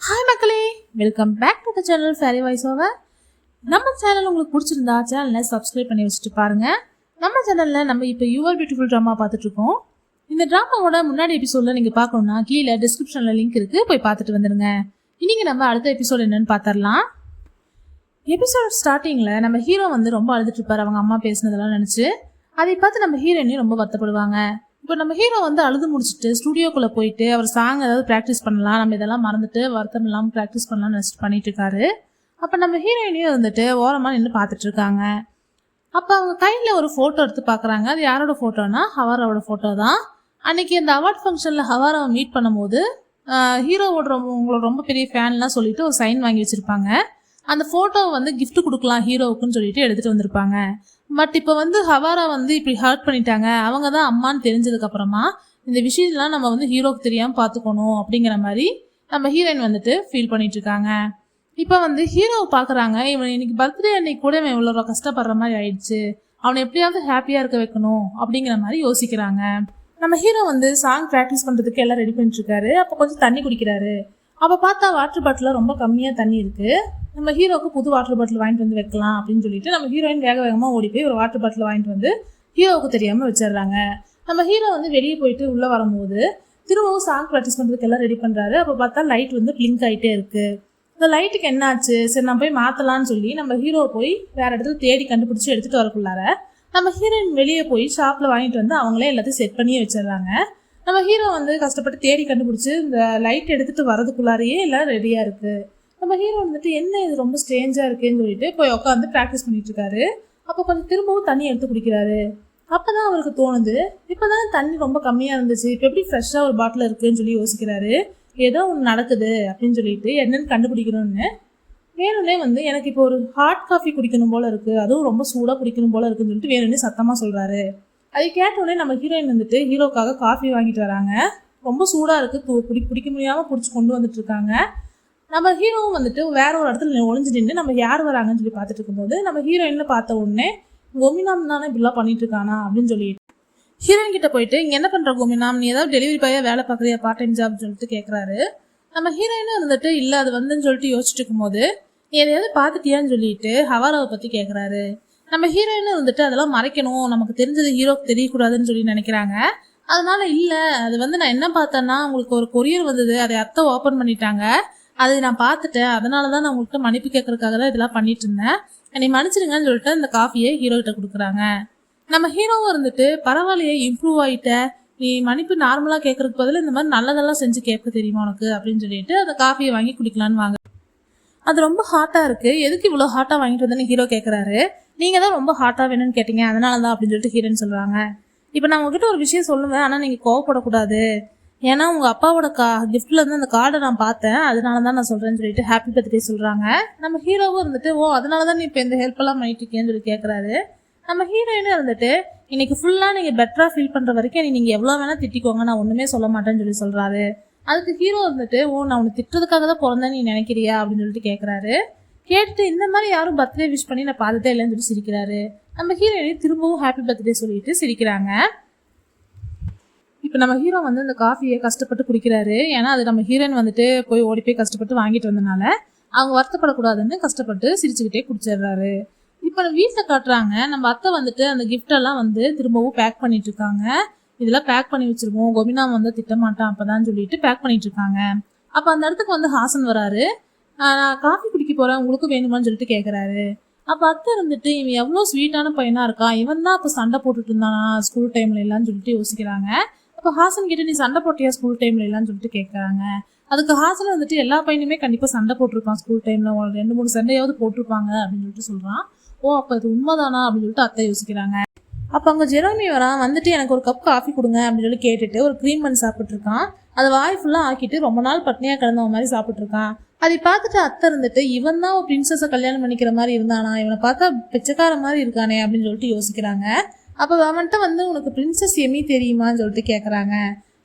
Hi மக்களே, welcome back to the channel fairy voice over. நம்ம channel உங்களுக்கு பிடிச்சிருந்தா சேனலை சப்ஸ்கிரைப் பண்ணி வச்சுட்டு பாருங்க. நம்ம சேனலில் நம்ம இப்போ யுவர் பியூட்டிஃபுல் ட்ராமா பார்த்துட்ருக்கோம். இந்த ட்ராமாவோட முன்னாடி எபிசோடில் நீங்கள் பார்க்கணுன்னா கீழே டிஸ்கிரிப்ஷனில் லிங்க் இருக்குது, போய் பார்த்துட்டு வந்துடுங்க. இன்னைக்கு நம்ம அடுத்த எபிசோட் என்னன்னு பார்த்துடலாம். எபிசோட் ஸ்டார்டிங்கில் நம்ம ஹீரோ வந்து ரொம்ப அழுதுட்டு இருப்பார், அவங்க அம்மா பேசினதெல்லாம் நினச்சி. அதை பார்த்து நம்ம ஹீரோயினையும் ரொம்ப வருத்தப்படுவாங்க. இப்போ நம்ம ஹீரோ வந்து அழுது முடிச்சுட்டு ஸ்டுடியோக்குள்ளே போயிட்டு அவர் சாங் ஏதாவது ப்ராக்டிஸ் பண்ணலாம், நம்ம இதெல்லாம் மறந்துட்டு வருத்தம் இல்லாமல் ப்ராக்டிஸ் பண்ணலாம்னு நினச்சிட்டு பண்ணிட்டு இருக்காரு. அப்போ நம்ம ஹீரோயினையும் வந்துட்டு ஓரமாக நின்று பார்த்துட்டு இருக்காங்க. அப்போ அவங்க கையில் ஒரு ஃபோட்டோ எடுத்து பார்க்குறாங்க. அது யாரோட ஃபோட்டோனா ஹவாராவோட ஃபோட்டோ தான். அன்னைக்கு அந்த அவார்ட் ஃபங்க்ஷனில் ஹவாராவை மீட் பண்ணும்போது ஹீரோவோட உங்களோட ரொம்ப பெரிய ஃபேன்லாம் சொல்லிட்டு ஒரு சைன் வாங்கி வச்சுருப்பாங்க. அந்த ஃபோட்டோவை வந்து கிஃப்ட் கொடுக்கலாம் ஹீரோவுக்குன்னு சொல்லிட்டு எடுத்துகிட்டு வந்திருப்பாங்க. பட் இப்போ வந்து ஹவாரா வந்து இப்படி ஹர்ட் பண்ணிட்டாங்க, அவங்க தான் அம்மான்னு தெரிஞ்சதுக்கப்புறமா இந்த விஷயம்லாம் நம்ம வந்து ஹீரோவுக்கு தெரியாமல் பார்த்துக்கணும் அப்படிங்கிற மாதிரி நம்ம ஹீரோயின் வந்துட்டு ஃபீல் பண்ணிட்டு இருக்காங்க. இப்போ வந்து ஹீரோவை பார்க்குறாங்க. இவன் இன்னைக்கு பர்த்டே அன்னைக்கு கூட இவன் இவ்வளோ கஷ்டப்படுற மாதிரி ஆயிடுச்சு, அவனை எப்படியாவது ஹாப்பியாக இருக்க வைக்கணும் அப்படிங்கிற மாதிரி யோசிக்கிறாங்க. நம்ம ஹீரோ வந்து சாங் ப்ராக்டிஸ் பண்ணுறதுக்கு எல்லாம் ரெடி பண்ணிட்டு இருக்காரு. அப்போ கொஞ்சம் தண்ணி குடிக்கிறாரு. அப்போ பார்த்தா வாட்டர் பாட்டிலில் ரொம்ப கம்மியாக தண்ணி இருக்குது. நம்ம ஹீரோவுக்கு புது வாட்டர் பாட்டில் வாங்கிட்டு வந்து வைக்கலாம் அப்படின்னு சொல்லிட்டு நம்ம ஹீரோயின் வேகமாக ஓடி போய் ஒரு வாட்டர் பாட்டில் வாங்கிட்டு வந்து ஹீரோவுக்கு தெரியாமல் வச்சிடுறாங்க. நம்ம ஹீரோ வந்து வெளியே போயிட்டு உள்ளே வரும்போது திரும்பவும் சாங் ப்ராக்டிஸ் பண்ணுறதுக்கு எல்லாம் ரெடி பண்ணுறாரு. அப்போ பார்த்தா லைட் வந்து பிளிங்க் ஆகிட்டே இருக்குது. இந்த லைட்டுக்கு என்ன ஆச்சு, சரி நான் போய் மாற்றலான்னு சொல்லி நம்ம ஹீரோ போய் வேறு இடத்துல தேடி கண்டுபிடிச்சி எடுத்துகிட்டு வரக்குள்ளார நம்ம ஹீரோயின் வெளியே போய் ஷாப்பில் வாங்கிட்டு வந்து அவங்களே எல்லாத்தையும் செட் பண்ணியே வச்சிடுறாங்க. நம்ம ஹீரோ வந்து கஷ்டப்பட்டு தேடி கண்டுபிடிச்சி இந்த லைட் எடுத்துகிட்டு வரதுக்குள்ளாரையே எல்லாம் ரெடியாக இருக்குது. நம்ம ஹீரோ வந்துட்டு என்ன இது ரொம்ப ஸ்ட்ரேஞ்சாக இருக்குன்னு சொல்லிட்டு போய் உட்காந்து ப்ராக்டிஸ் பண்ணிட்டு இருக்காரு. அப்போ கொஞ்சம் திரும்பவும் தண்ணி எடுத்து குடிக்கிறாரு. அப்போ தான் அவருக்கு தோணுது, இப்போ தான் தண்ணி ரொம்ப கம்மியாக இருந்துச்சு, இப்போ எப்படி ஃப்ரெஷ்ஷாக ஒரு பாட்டில் இருக்குதுன்னு சொல்லி யோசிக்கிறாரு. ஏதோ ஒன்று நடக்குது அப்படின்னு சொல்லிட்டு என்னென்னு கண்டுபிடிக்கணும்னு வேணும்னே வந்து எனக்கு இப்போ ஒரு ஹாட் காஃபி குடிக்கணும் போல் இருக்குது, அதுவும் ரொம்ப சூடாக குடிக்கணும் போல் இருக்குன்னு சொல்லிட்டு வேணும்னே சத்தமாக சொல்கிறாரு. அதை கேட்டோடனே நம்ம ஹீரோயின் வந்துட்டு ஹீரோக்காக காஃபி வாங்கிட்டு வராங்க. ரொம்ப சூடாக இருக்குது, குடிக்க முடியாமல் பிடிச்சி கொண்டு வந்துட்டு இருக்காங்க. நம்ம ஹீரோவும் வந்துட்டு வேற ஒரு இடத்துல ஒளிஞ்சு நின்று நம்ம யார் வராங்கன்னு சொல்லி பார்த்துட்டு இருக்கும்போது நம்ம ஹீரோயின்ல பார்த்த உடனே கோமினாம் தானே இப்படிலாம் பண்ணிட்டு இருக்கானா அப்படின்னு சொல்லிட்டு ஹீரோயின் கிட்ட போயிட்டு இங்கே என்ன பண்ற கோமினாம், நீ ஏதாவது டெலிவரி பாயா வேலை பார்க்குறியா, பார்ட் டைம் ஜாப்னு சொல்லிட்டு கேட்குறாரு. நம்ம ஹீரோயினும் இருந்துட்டு இல்லை அது வந்துன்னு சொல்லிட்டு யோசிச்சுட்டு இருக்கும்போது எதையாவது பார்த்துட்டியான்னு சொல்லிட்டு ஹவாராவை பற்றி கேட்குறாரு. நம்ம ஹீரோயினும் இருந்துட்டு அதெல்லாம் மறைக்கணும், நமக்கு தெரிஞ்சது ஹீரோக்கு தெரியக்கூடாதுன்னு சொல்லி நினைக்கிறாங்க. அதனால இல்லை அது வந்து நான் என்ன பார்த்தேன்னா உங்களுக்கு ஒரு கொரியர் வந்தது, அதை அத்தை ஓப்பன் பண்ணிட்டாங்க, அதை நான் பார்த்துட்டேன், அதனால தான் நான் உங்கள்கிட்ட மன்னிப்பு கேட்கறதுக்காக தான் இதெல்லாம் பண்ணிட்டு இருந்தேன், என்னை மன்னிச்சிடுங்கன்னு சொல்லிட்டு இந்த காஃபியை ஹீரோகிட்ட கொடுக்குறாங்க. நம்ம ஹீரோவும் இருந்துட்டு பரவாயில்லையே இம்ப்ரூவ் ஆகிட்ட, நீ மன்னிப்பு நார்மலாக கேட்கறதுக்கு பதில் இந்த மாதிரி நல்லதெல்லாம் செஞ்சு கேட்க தெரியுமா உனக்கு அப்படின்னு சொல்லிட்டு அந்த காஃபியை வாங்கி குடிக்கலான்னு வாங்க. அது ரொம்ப ஹாட்டாக இருக்குது, எதுக்கு இவ்வளோ ஹாட்டாக வாங்கிட்டு வந்தேன்னு ஹீரோ கேட்குறாரு. நீங்கள் தான் ரொம்ப ஹாட்டாக வேணும்னு கேட்டீங்க, அதனால தான் அப்படின்னு சொல்லிட்டு ஹீரோன்னு சொல்கிறாங்க. இப்போ நான் உங்ககிட்ட ஒரு விஷயம் சொல்லுவேன், ஆனால் நீங்கள் கோவப்படக்கூடாது, ஏன்னா உங்கள் அப்பாவோட கிஃப்டில் வந்து அந்த கார்டை நான் பார்த்தேன், அதனால தான் நான் சொல்கிறேன்னு சொல்லிட்டு ஹாப்பி பர்த்டே சொல்கிறாங்க. நம்ம ஹீரோவும் இருந்துட்டு ஓ அதனால தான் நீ இப்போ இந்த ஹெல்ப்பெல்லாம் பண்ணிட்டு இருக்கேன்னு சொல்லி கேட்குறாரு. நம்ம ஹீரோயினும் இருந்துட்டு இன்னைக்கு ஃபுல்லாக நீங்கள் பெட்டராக ஃபீல் பண்ணுற வரைக்கும் நீங்கள் எவ்வளோ வேணால் திட்டிக்கோங்க, நான் ஒன்றுமே சொல்ல மாட்டேன்னு சொல்லி சொல்கிறாரு. அதுக்கு ஹீரோ இருந்துட்டு ஓ நான் உன்னை திட்டுறதுக்காக தான் பிறந்தேன்னு நீ நினைக்கிறியா அப்படின்னு சொல்லிட்டு கேட்குறாரு. கேட்டுட்டு இந்த மாதிரி யாரும் பர்த்டே விஷ் பண்ணி நான் பார்த்ததே இல்லைன்னு சொல்லி சிரிக்கிறாரு. நம்ம ஹீரோயினையும் திரும்பவும் ஹாப்பி பர்த்டே சொல்லிட்டு சிரிக்கிறாங்க. இப்போ நம்ம ஹீரோ வந்து இந்த காஃபியை கஷ்டப்பட்டு குடிக்கிறாரு. ஏன்னா அது நம்ம ஹீரோயின் வந்துட்டு போய் ஓடி போய் கஷ்டப்பட்டு வாங்கிட்டு வந்தனால அவங்க வருத்தப்படக்கூடாதுன்னு கஷ்டப்பட்டு சிரிச்சுக்கிட்டே குடிச்சிடுறாரு. இப்போ வீட்டில் காட்டுறாங்க, நம்ம அத்தை வந்துட்டு அந்த கிஃப்டெல்லாம் வந்து திரும்பவும் பேக் பண்ணிட்டு இருக்காங்க. இதெல்லாம் பேக் பண்ணி வச்சிருக்கோம், கோபினா வந்து திட்டமாட்டான் அப்போதான் சொல்லிட்டு பேக் பண்ணிட்டு இருக்காங்க. அப்போ அந்த இடத்துக்கு வந்து ஹாசன் வராரு. நான் காஃபி குடிக்க போகிறேன், உங்களுக்கு வேணுமான்னு சொல்லிட்டு கேட்குறாரு. அப்போ அத்தை இருந்துட்டு இவன் எவ்வளோ ஸ்வீட்டான பையனாக இருக்கான், இவன் தான் அப்போ சண்டை போட்டுட்டு இருந்தானா ஸ்கூல் டைம்ல எல்லாம் சொல்லிட்டு யோசிக்கிறாங்க. அப்போ ஹாசன் கிட்ட நீ சண்டை போட்டியா ஸ்கூல் டைம்ல எல்லாம் சொல்லிட்டு கேட்குறாங்க. அதுக்கு ஹாசன் வந்துட்டு எல்லா பையனுமே கண்டிப்பாக சண்டை போட்டிருப்பான் ஸ்கூல் டைம்ல, 2-3 சண்டையாவது போட்டிருப்பாங்க அப்படின்னு சொல்லிட்டு சொல்கிறான். ஓ அப்போ அது உண்மைதானா அப்படின்னு சொல்லிட்டு அத்தை யோசிக்கிறாங்க. அப்போ அங்கே ஜெரோமி வரான், வந்துட்டு எனக்கு ஒரு கப் காஃபி கொடுங்க அப்படின்னு சொல்லி கேட்டுட்டு ஒரு க்ரீம் பண்ணி சாப்பிட்ருக்கான். அதை வாய் ஃபுல்லாக ஆக்கிட்டு ரொம்ப நாள் பட்னியாக கிடந்தவன் மாதிரி சாப்பிட்ருக்கான். அதை பார்த்துட்டு அத்தை இருந்துட்டு இவன் தான் ஒரு பிரின்சஸை கல்யாணம் பண்ணிக்கிற மாதிரி இருந்தானா, இவனை பார்த்தா பிச்சைக்கார மாதிரி இருக்கானே அப்படின்னு சொல்லிட்டு யோசிக்கிறாங்க. அப்போ அவன்கிட்ட வந்து உனக்கு பிரின்சஸ் எமி தெரியுமான்னு சொல்லிட்டு கேட்குறாங்க.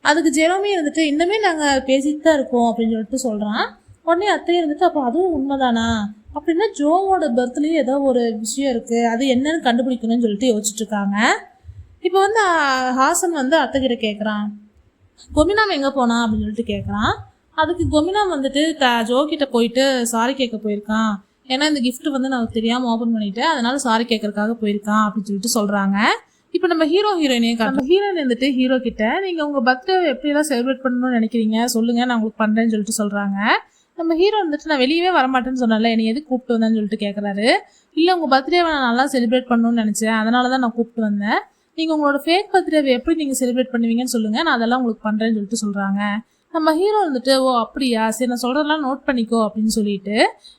அதுக்கு ஜெரோமி இருந்துட்டு இன்னுமே நாங்கள் பேசிட்டு தான் இருக்கோம் அப்படின்னு சொல்லிட்டு சொல்கிறான். உடனே அத்தையும் இருந்துட்டு அப்போ அதுவும் உண்மைதானா, அப்படின்னா ஜோவோட பர்த்லேயும் ஏதோ ஒரு விஷயம் இருக்குது, அது என்னன்னு கண்டுபிடிக்கணும்னு சொல்லிட்டு யோசிச்சுட்டு இருக்காங்க. இப்போ வந்து ஹாசன் வந்து அத்தை கிட்ட கேட்குறான், கோமினாம் எங்கே போனா அப்படின்னு சொல்லிட்டு கேட்குறான். அதுக்கு கொமினா வந்துட்டு ஜோ கிட்ட போயிட்டு சாரி கேட்க போயிருக்கான். ஏன்னா இந்த gift வந்து நான் தெரியாம ஓபன் பண்ணிட்டேன், அதனால சாரி கேட்கறதுக்காக போயிருக்கான் அப்படின்னு சொல்லிட்டு சொல்றாங்க. இப்போ நம்ம ஹீரோயினையும் நம்ம ஹீரோயின் வந்துட்டு ஹீரோ கிட்ட நீங்க உங்க பர்த்டே எப்படியெல்லாம் செலிப்ரேட் பண்ணணும்னு நினைக்கிறீங்க சொல்லுங்க, நான் உங்களுக்கு பண்றேன்னு சொல்லிட்டு சொல்றாங்க. நம்ம ஹீரோ வந்துட்டு நான் வெளியவே வரமாட்டேன்னு சொன்னால என்னை எது கூப்பிட்டு வந்தேன்னு சொல்லிட்டு கேட்கறாரு. இல்லை உங்க பர்த்டேவை நான் நல்லா செலிப்ரேட் பண்ணணும்னு நினைச்சேன், அதனால தான் நான் கூப்பிட்டு வந்தேன். நீங்க உங்களோட ஃபேக் பர்த்டேவை எப்படி நீங்க செலிப்ரேட் பண்ணுவீங்கன்னு சொல்லுங்க, நான் அதெல்லாம் உங்களுக்கு பண்றேன்னு சொல்லிட்டு சொல்றாங்க. நம்ம ஹீரோ வந்துட்டு ஓ அப்படியா சரி நான் சொல்றதெல்லாம் நோட் பண்ணிக்கோ அப்படின்னு சொல்லிட்டு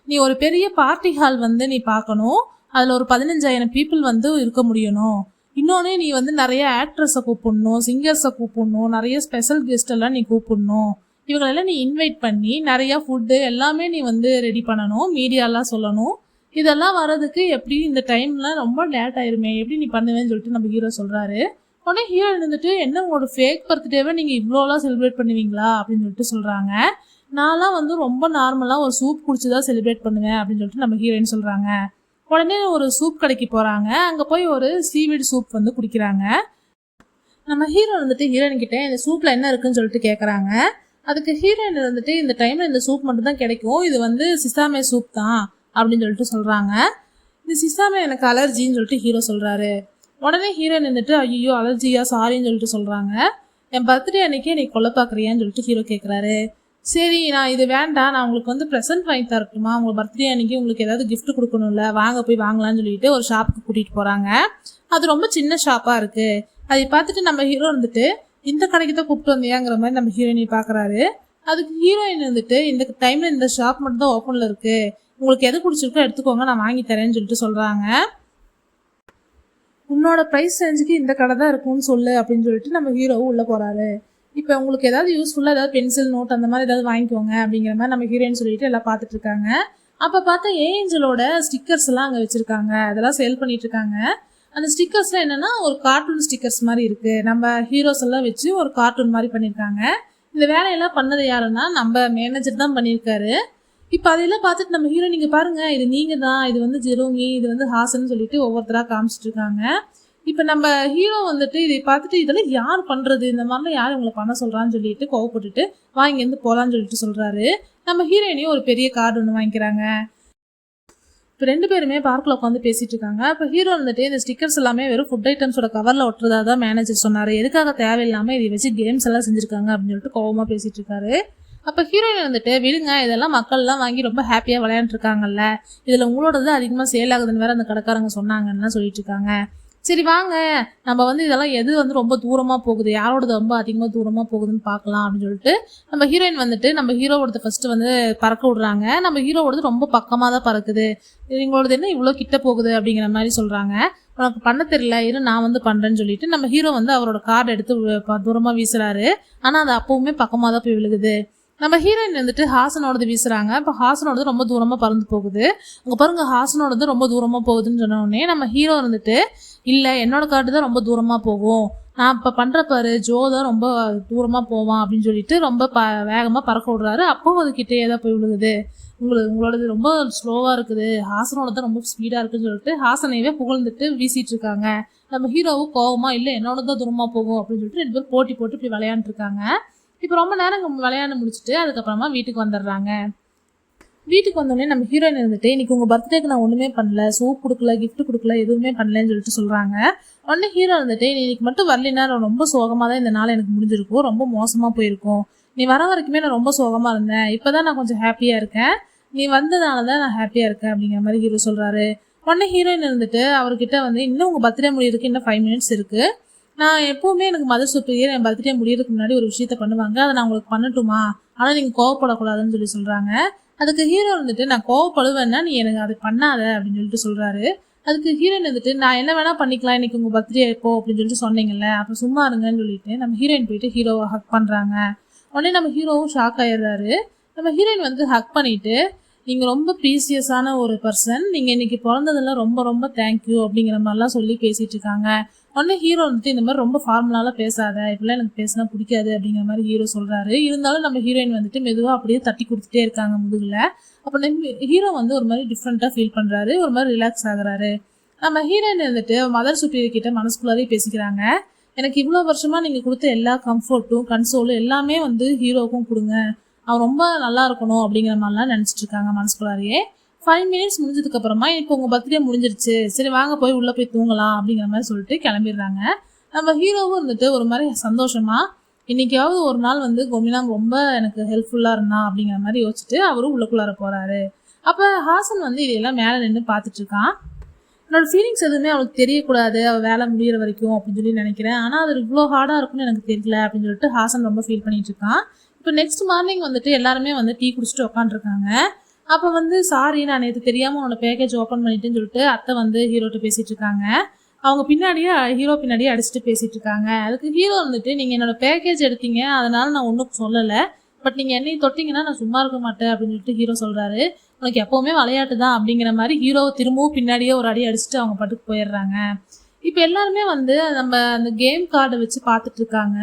நீ ஒரு பெரிய பார்ட்டி ஹால் வந்து நீ பார்க்கணும், அதில் ஒரு 15,000 பீப்புள் வந்து இருக்க முடியணும். இன்னொன்று நீ வந்து நிறைய ஆக்ட்ரஸை கூப்பிடணும், சிங்கர்ஸை கூப்பிடணும், நிறைய ஸ்பெஷல் கெஸ்ட் எல்லாம் நீ கூப்பிடணும். இவங்களெல்லாம் நீ இன்வைட் பண்ணி நிறையா ஃபுட்டு எல்லாமே நீ வந்து ரெடி பண்ணணும், மீடியாலாம் சொல்லணும். இதெல்லாம் வர்றதுக்கு எப்படி இந்த டைம்லாம் ரொம்ப லேட் ஆயிருமே, எப்படி நீ பண்ணுவேன்னு சொல்லிட்டு நம்ம ஹீரோ சொல்கிறாரு. உடனே ஹீரோ இருந்துட்டு என்ன உங்களோட ஃபேக் பர்த்டேவை நீங்கள் இவ்வளோலாம் செலிப்ரேட் பண்ணுவீங்களா அப்படின்னு சொல்லிட்டு சொல்கிறாங்க. நான்லாம் வந்து ரொம்ப நார்மலாக ஒரு சூப் குடிச்சு தான் செலிப்ரேட் பண்ணுவேன் அப்படின்னு சொல்லிட்டு நம்ம ஹீரோயின் சொல்கிறாங்க. உடனே ஒரு சூப் கடைக்கு போகிறாங்க, அங்கே போய் ஒரு சீவீடு சூப் வந்து குடிக்கிறாங்க. நம்ம ஹீரோ வந்துட்டு ஹீரோயின் கிட்டே இந்த சூப்பில் என்ன இருக்குன்னு சொல்லிட்டு கேட்குறாங்க. அதுக்கு ஹீரோயின் வந்துட்டு இந்த டைமில் இந்த சூப் மட்டும் தான் கிடைக்கும், இது வந்து சிசாமே சூப் தான் அப்படின்னு சொல்லிட்டு சொல்கிறாங்க. இந்த சிசாமே எனக்கு அலர்ஜின்னு சொல்லிட்டு ஹீரோ சொல்கிறாரு. உடனே ஹீரோயின் வந்துட்டு ஐயோ அலர்ஜியா சாரின்னு சொல்லிட்டு சொல்கிறாங்க. என் பர்த்டே அன்னைக்கே நீ கொல்ல பார்க்குறியான்னு சொல்லிட்டு ஹீரோ கேட்குறாரு. சரி நான் இது வேண்டாம், நான் உங்களுக்கு வந்து ப்ரெசென்ட் வாங்கி தரட்டுமா, உங்கள் பர்த்டே அன்னைக்கு உங்களுக்கு ஏதாவது கிஃப்ட் கொடுக்கணும்ல, வாங்க போய் வாங்கலாம்னு சொல்லிட்டு ஒரு ஷாப்புக்கு கூட்டிகிட்டு போகிறாங்க. அது ரொம்ப சின்ன ஷாப்பாக இருக்குது. அதை பார்த்துட்டு நம்ம ஹீரோ வந்துட்டு இந்த கடைக்கு தான் கூப்பிட்டு வந்தியாங்கிற மாதிரி நம்ம ஹீரோயினை பார்க்குறாரு. அதுக்கு ஹீரோயின் வந்துட்டு இந்த டைமில் இந்த ஷாப் மட்டும் தான் ஓப்பனில் இருக்குது, உங்களுக்கு எது பிடிச்சிருக்கோ எடுத்துக்கோங்க, நான் வாங்கி தரேன்னு சொல்லிட்டு சொல்கிறாங்க. உன்னோட ப்ரைஸ் ரேஞ்சுக்கு இந்த கடை தான் இருக்கும்னு சொல்லு அப்படின்னு சொல்லிட்டு நம்ம ஹீரோவும் உள்ளே போகிறாரு. இப்போ உங்களுக்கு ஏதாவது யூஸ்ஃபுல்லாக ஏதாவது பென்சில் நோட் அந்த மாதிரி ஏதாவது வாங்கிக்கோங்க அப்படிங்கிற மாதிரி நம்ம ஹீரோயின் சொல்லிட்டு எல்லாம் பார்த்துட்டு இருக்காங்க. அப்போ பார்த்தா ஏஞ்சலோட ஸ்டிக்கர்ஸ் எல்லாம் அங்கே வச்சுருக்காங்க, அதெல்லாம் சேல் பண்ணிட்டு இருக்காங்க. அந்த ஸ்டிக்கர்ஸ்லாம் என்னென்னா ஒரு கார்ட்டூன் ஸ்டிக்கர்ஸ் மாதிரி இருக்குது, நம்ம ஹீரோஸ் எல்லாம் வச்சு ஒரு கார்ட்டூன் மாதிரி பண்ணியிருக்காங்க. இந்த வேலையெல்லாம் பண்ணது யாருன்னா நம்ம மேனேஜர் தான் பண்ணியிருக்காரு. இப்போ அதையெல்லாம் பார்த்துட்டு நம்ம ஹீரோ நீங்கள் பாருங்கள் இது நீங்கள் தான், இது வந்து ஜெரோமி, இது வந்து ஹாசன் சொல்லிட்டு ஒவ்வொருத்தராக காமிச்சிட்டு இருக்காங்க. இப்போ நம்ம ஹீரோ வந்துட்டு இதை பார்த்துட்டு இதெல்லாம் யார் பண்ணுறது, இந்த மாதிரிலாம் யார் இவங்களை பண்ண சொல்கிறான்னு சொல்லிட்டு கோவப்பட்டுட்டு வாங்கிருந்து போகலான்னு சொல்லிட்டு சொல்கிறாரு. நம்ம ஹீரோயினையும் ஒரு பெரிய கார்டு ஒன்று வாங்கிக்கிறாங்க. இப்போ 2 பேருமே பார்க்கில் உட்காந்து பேசிகிட்டு இருக்காங்க. இப்போ ஹீரோ வந்துட்டு இந்த ஸ்டிக்கர்ஸ் எல்லாமே வெறும் ஃபுட் ஐட்டம்ஸோட கவரில் ஒட்டுறதா தான் மேனேஜர் சொன்னார், எதுக்காக தேவையில்லாமல் இதை வச்சு கேம்ஸ் எல்லாம் செஞ்சுருக்காங்க அப்படின்னு சொல்லிட்டு கோவமாக பேசிகிட்டு இருக்காரு. அப்போ ஹீரோயின் வந்துட்டு விடுங்க, இதெல்லாம் மக்கள்லாம் வாங்கி ரொம்ப ஹாப்பியாக விளையாண்டுருக்காங்கல்ல, இதில் உங்களோடது அதிகமாக சேல் ஆகுதுன்னு வேறு அந்த கடைக்காரங்க சொன்னாங்கன்னு சொல்லிட்டு இருக்காங்க. சரி வாங்க நம்ம வந்து இதெல்லாம் எது வந்து ரொம்ப தூரமாக போகுது, யாரோடது ரொம்ப அதிகமாக தூரமாக போகுதுன்னு பார்க்கலாம் அப்படின்னு சொல்லிட்டு நம்ம ஹீரோயின் வந்துட்டு நம்ம ஹீரோவோடது ஃபஸ்ட்டு வந்து பறக்க விடுறாங்க. நம்ம ஹீரோவோடது ரொம்ப பக்கமாக தான் பறக்குது, இவங்களோடது என்ன இவ்வளோ கிட்ட போகுது அப்படிங்கிற மாதிரி சொல்கிறாங்க. உனக்கு பண்ண தெரியல, இரு நான் வந்து பண்ணுறேன்னு சொல்லிட்டு நம்ம ஹீரோ வந்து அவரோட கார்டு எடுத்து தூரமாக வீசுறாரு. ஆனால் அது அப்பவுமே பக்கமாக தான் போய் விழுகுது. நம்ம ஹீரோயின் வந்துட்டு ஹாசனோடது வீசுறாங்க. இப்போ ஹாசனோடது ரொம்ப தூரமாக பறந்து போகுது. அங்கே பாருங்க ஹாசனோடது ரொம்ப தூரமாக போகுதுன்னு சொன்ன உடனே நம்ம ஹீரோ வந்துட்டு இல்லை என்னோட கார்டு தான் ரொம்ப தூரமாக போகும், நான் இப்போ பண்ணுற பாரு ஜோ தான் ரொம்ப தூரமாக போவான் அப்படின்னு சொல்லிட்டு ரொம்ப வேகமாக பறக்க விடுறாரு. அப்போவும் அது கிட்டேயே தான் போய் விழுகுது. உங்களோடது ரொம்ப ஸ்லோவாக இருக்குது, ஹாசனோட தான் ரொம்ப ஸ்பீடாக இருக்குதுன்னு சொல்லிட்டு ஹாசனையவே புகழ்ந்துட்டு வீசிட்டு இருக்காங்க. நம்ம ஹீரோவும் கோவமா இல்லை என்னோட தான் தூரமாக போகும் அப்படின்னு சொல்லிட்டு 2 பேரும் போட்டி போட்டு இப்படி விளையாண்டுருக்காங்க. இப்போ ரொம்ப நேரம் விளையாட முடிச்சுட்டு அதுக்கப்புறமா வீட்டுக்கு வந்துடுறாங்க. வீட்டுக்கு வந்தோடனே நம்ம ஹீரோயின் இருந்துட்டு இன்னைக்கு உங்கள் பர்த்டேக்கு நான் ஒன்றுமே பண்ணல, சூப் கொடுக்கல, கிஃப்ட் கொடுக்கல, எதுவுமே பண்ணலன்னு சொல்லிட்டு சொல்கிறாங்க. உடனே ஹீரோ இருந்துட்டு நீ இன்னைக்கு மட்டும் வரலினா ரொம்ப சோகமாக தான் இந்த நாள் எனக்கு முடிஞ்சிருக்கும், ரொம்ப மோசமாக போயிருக்கும், நீ வர வரைக்குமே நான் ரொம்ப சோகமாக இருந்தேன், இப்போ தான் நான் கொஞ்சம் ஹாப்பியாக இருக்கேன், நீ வந்ததால தான் நான் ஹாப்பியாக இருக்கேன் அப்படிங்கிற மாதிரி ஹீரோ சொல்கிறாரு. உடனே ஹீரோயின் இருந்துட்டு அவர்கிட்ட வந்து இன்னும் உங்கள் பர்த்டே முடியறதுக்கு இன்னும் 5 minutes இருக்குது, நான் எப்போவுமே எனக்கு மதர் சுப்பீரியர் என் பர்த்டே முடியறதுக்கு முன்னாடி ஒரு விஷயத்த பண்ணுவாங்க, அதை நான் உங்களுக்கு பண்ணட்டுமா, ஆனால் நீங்கள் கோவப்படக்கூடாதுன்னு சொல்லி சொல்கிறாங்க. அதுக்கு ஹீரோ வந்துட்டு நான் கோவப்படுவேன்னா நீ எனக்கு அதை பண்ணாத அப்படின்னு சொல்லிட்டு சொல்கிறாரு. அதுக்கு ஹீரோயின் வந்துட்டு நான் என்ன வேணால் பண்ணிக்கலாம், இன்னைக்கு உங்கள் பர்த்டே எப்போ அப்படின்னு சொல்லிட்டு சொன்னீங்கல்ல, அப்போ சும்மா இருங்கன்னு சொல்லிட்டு நம்ம ஹீரோயின் போயிட்டு ஹீரோவை ஹக் பண்ணுறாங்க. உடனே நம்ம ஹீரோவும் ஷாக் ஆயிடுறாரு. நம்ம ஹீரோயின் வந்து ஹக் பண்ணிவிட்டு நீங்கள் ரொம்ப ப்ரீசியஸான ஒரு பர்சன், நீங்கள் இன்றைக்கி பிறந்ததெல்லாம் ரொம்ப ரொம்ப தேங்க்யூ அப்படிங்கிற மாதிரிலாம் சொல்லி பேசிகிட்டு இருக்காங்க. உடனே ஹீரோ வந்துட்டு இந்த மாதிரி ரொம்ப ஃபார்முலாலாம் பேசாத, இப்படிலாம் எனக்கு பேசினா பிடிக்காது அப்படிங்கிற மாதிரி ஹீரோ சொல்கிறாரு. இருந்தாலும் நம்ம ஹீரோயின் வந்துட்டு மெதுவாக அப்படியே தட்டி கொடுத்துட்டே இருக்காங்க முதுகில். அப்போ ஹீரோ வந்து ஒரு மாதிரி டிஃப்ரெண்ட்டாக ஃபீல் பண்ணுறாரு, ஒரு மாதிரி ரிலாக்ஸ் ஆகுறாரு. நம்ம ஹீரோயின் வந்துட்டு மதர் சுப்பீரியர் கிட்ட மனசுக்குள்ளாரே பேசிக்கிறாங்க. எனக்கு இவ்வளோ வருஷமாக நீங்கள் கொடுத்த எல்லா கம்ஃபர்ட்டும் கன்சோலும் எல்லாமே வந்து ஹீரோவுக்கும் கொடுங்க, அவன் ரொம்ப நல்லா இருக்கணும் அப்படிங்கிற மாதிரிலாம் நினச்சிட்டு இருக்காங்க மனசுக்குள்ளாரியே. 5 மினிட்ஸ் முடிஞ்சதுக்கு அப்புறமா இப்போ உங்கள் பர்த்டே முடிஞ்சிருச்சு, சரி வாங்க போய் உள்ளே போய் தூங்கலாம் அப்படிங்கிற மாதிரி சொல்லிட்டு கிளம்பிடுறாங்க. நம்ம ஹீரோவும் வந்துட்டு ஒரு மாதிரி சந்தோஷமா இன்னைக்காவது ஒரு நாள் வந்து கோமினாம் ரொம்ப எனக்கு ஹெல்ப்ஃபுல்லாக இருந்தான் அப்படிங்கிற மாதிரி யோசிச்சுட்டு அவரும் உள்ளக்குள்ளார போகிறாரு. அப்போ ஹாசன் வந்து இதெல்லாம் மேலே நின்று பார்த்துட்டு இருக்கான். என்னோட ஃபீலிங்ஸ் எதுவுமே அவளுக்கு தெரியக்கூடாது, அவள் வேலை முடிகிற வரைக்கும் அப்படின்னு சொல்லி நினைக்கிறேன். ஆனால் அது இவ்வளோ ஹார்டாக இருக்குன்னு எனக்கு தெரியல அப்படின்னு சொல்லிட்டு ஹாசன் ரொம்ப ஃபீல் பண்ணிட்டு இருக்கான். இப்போ நெக்ஸ்ட் மார்னிங் வந்துட்டு எல்லாருமே வந்து டீ குடிச்சிட்டு உட்காந்துருக்காங்க. அப்போ வந்து சாரி, நான் நேற்று தெரியாமல் உன்னோட பேக்கேஜ் ஓப்பன் பண்ணிட்டேன்னு சொல்லிட்டு அத்தை வந்து ஹீரோட்ட பேசிகிட்டு இருக்காங்க. அவங்க ஹீரோ பின்னாடியே அடிச்சுட்டு பேசிகிட்டு இருக்காங்க. அதுக்கு ஹீரோ வந்துட்டு நீங்கள் என்னோட பேக்கேஜ் எடுத்தீங்க, அதனால நான் ஒன்றும் சொல்லலை, பட் நீங்கள் என்னையும் தொட்டிங்கன்னா நான் சும்மா இருக்க மாட்டேன் அப்படின்னு சொல்லிட்டு ஹீரோ சொல்கிறாரு. உனக்கு எப்போவுமே விளையாட்டு தான் அப்படிங்கிற மாதிரி ஹீரோவை திரும்பவும் பின்னாடியே ஒரு அடி அடிச்சுட்டு அவங்க பாட்டுக்கு போயிடுறாங்க. இப்போ எல்லாருமே வந்து நம்ம அந்த கேம் கார்டை வச்சு பார்த்துட்டு இருக்காங்க.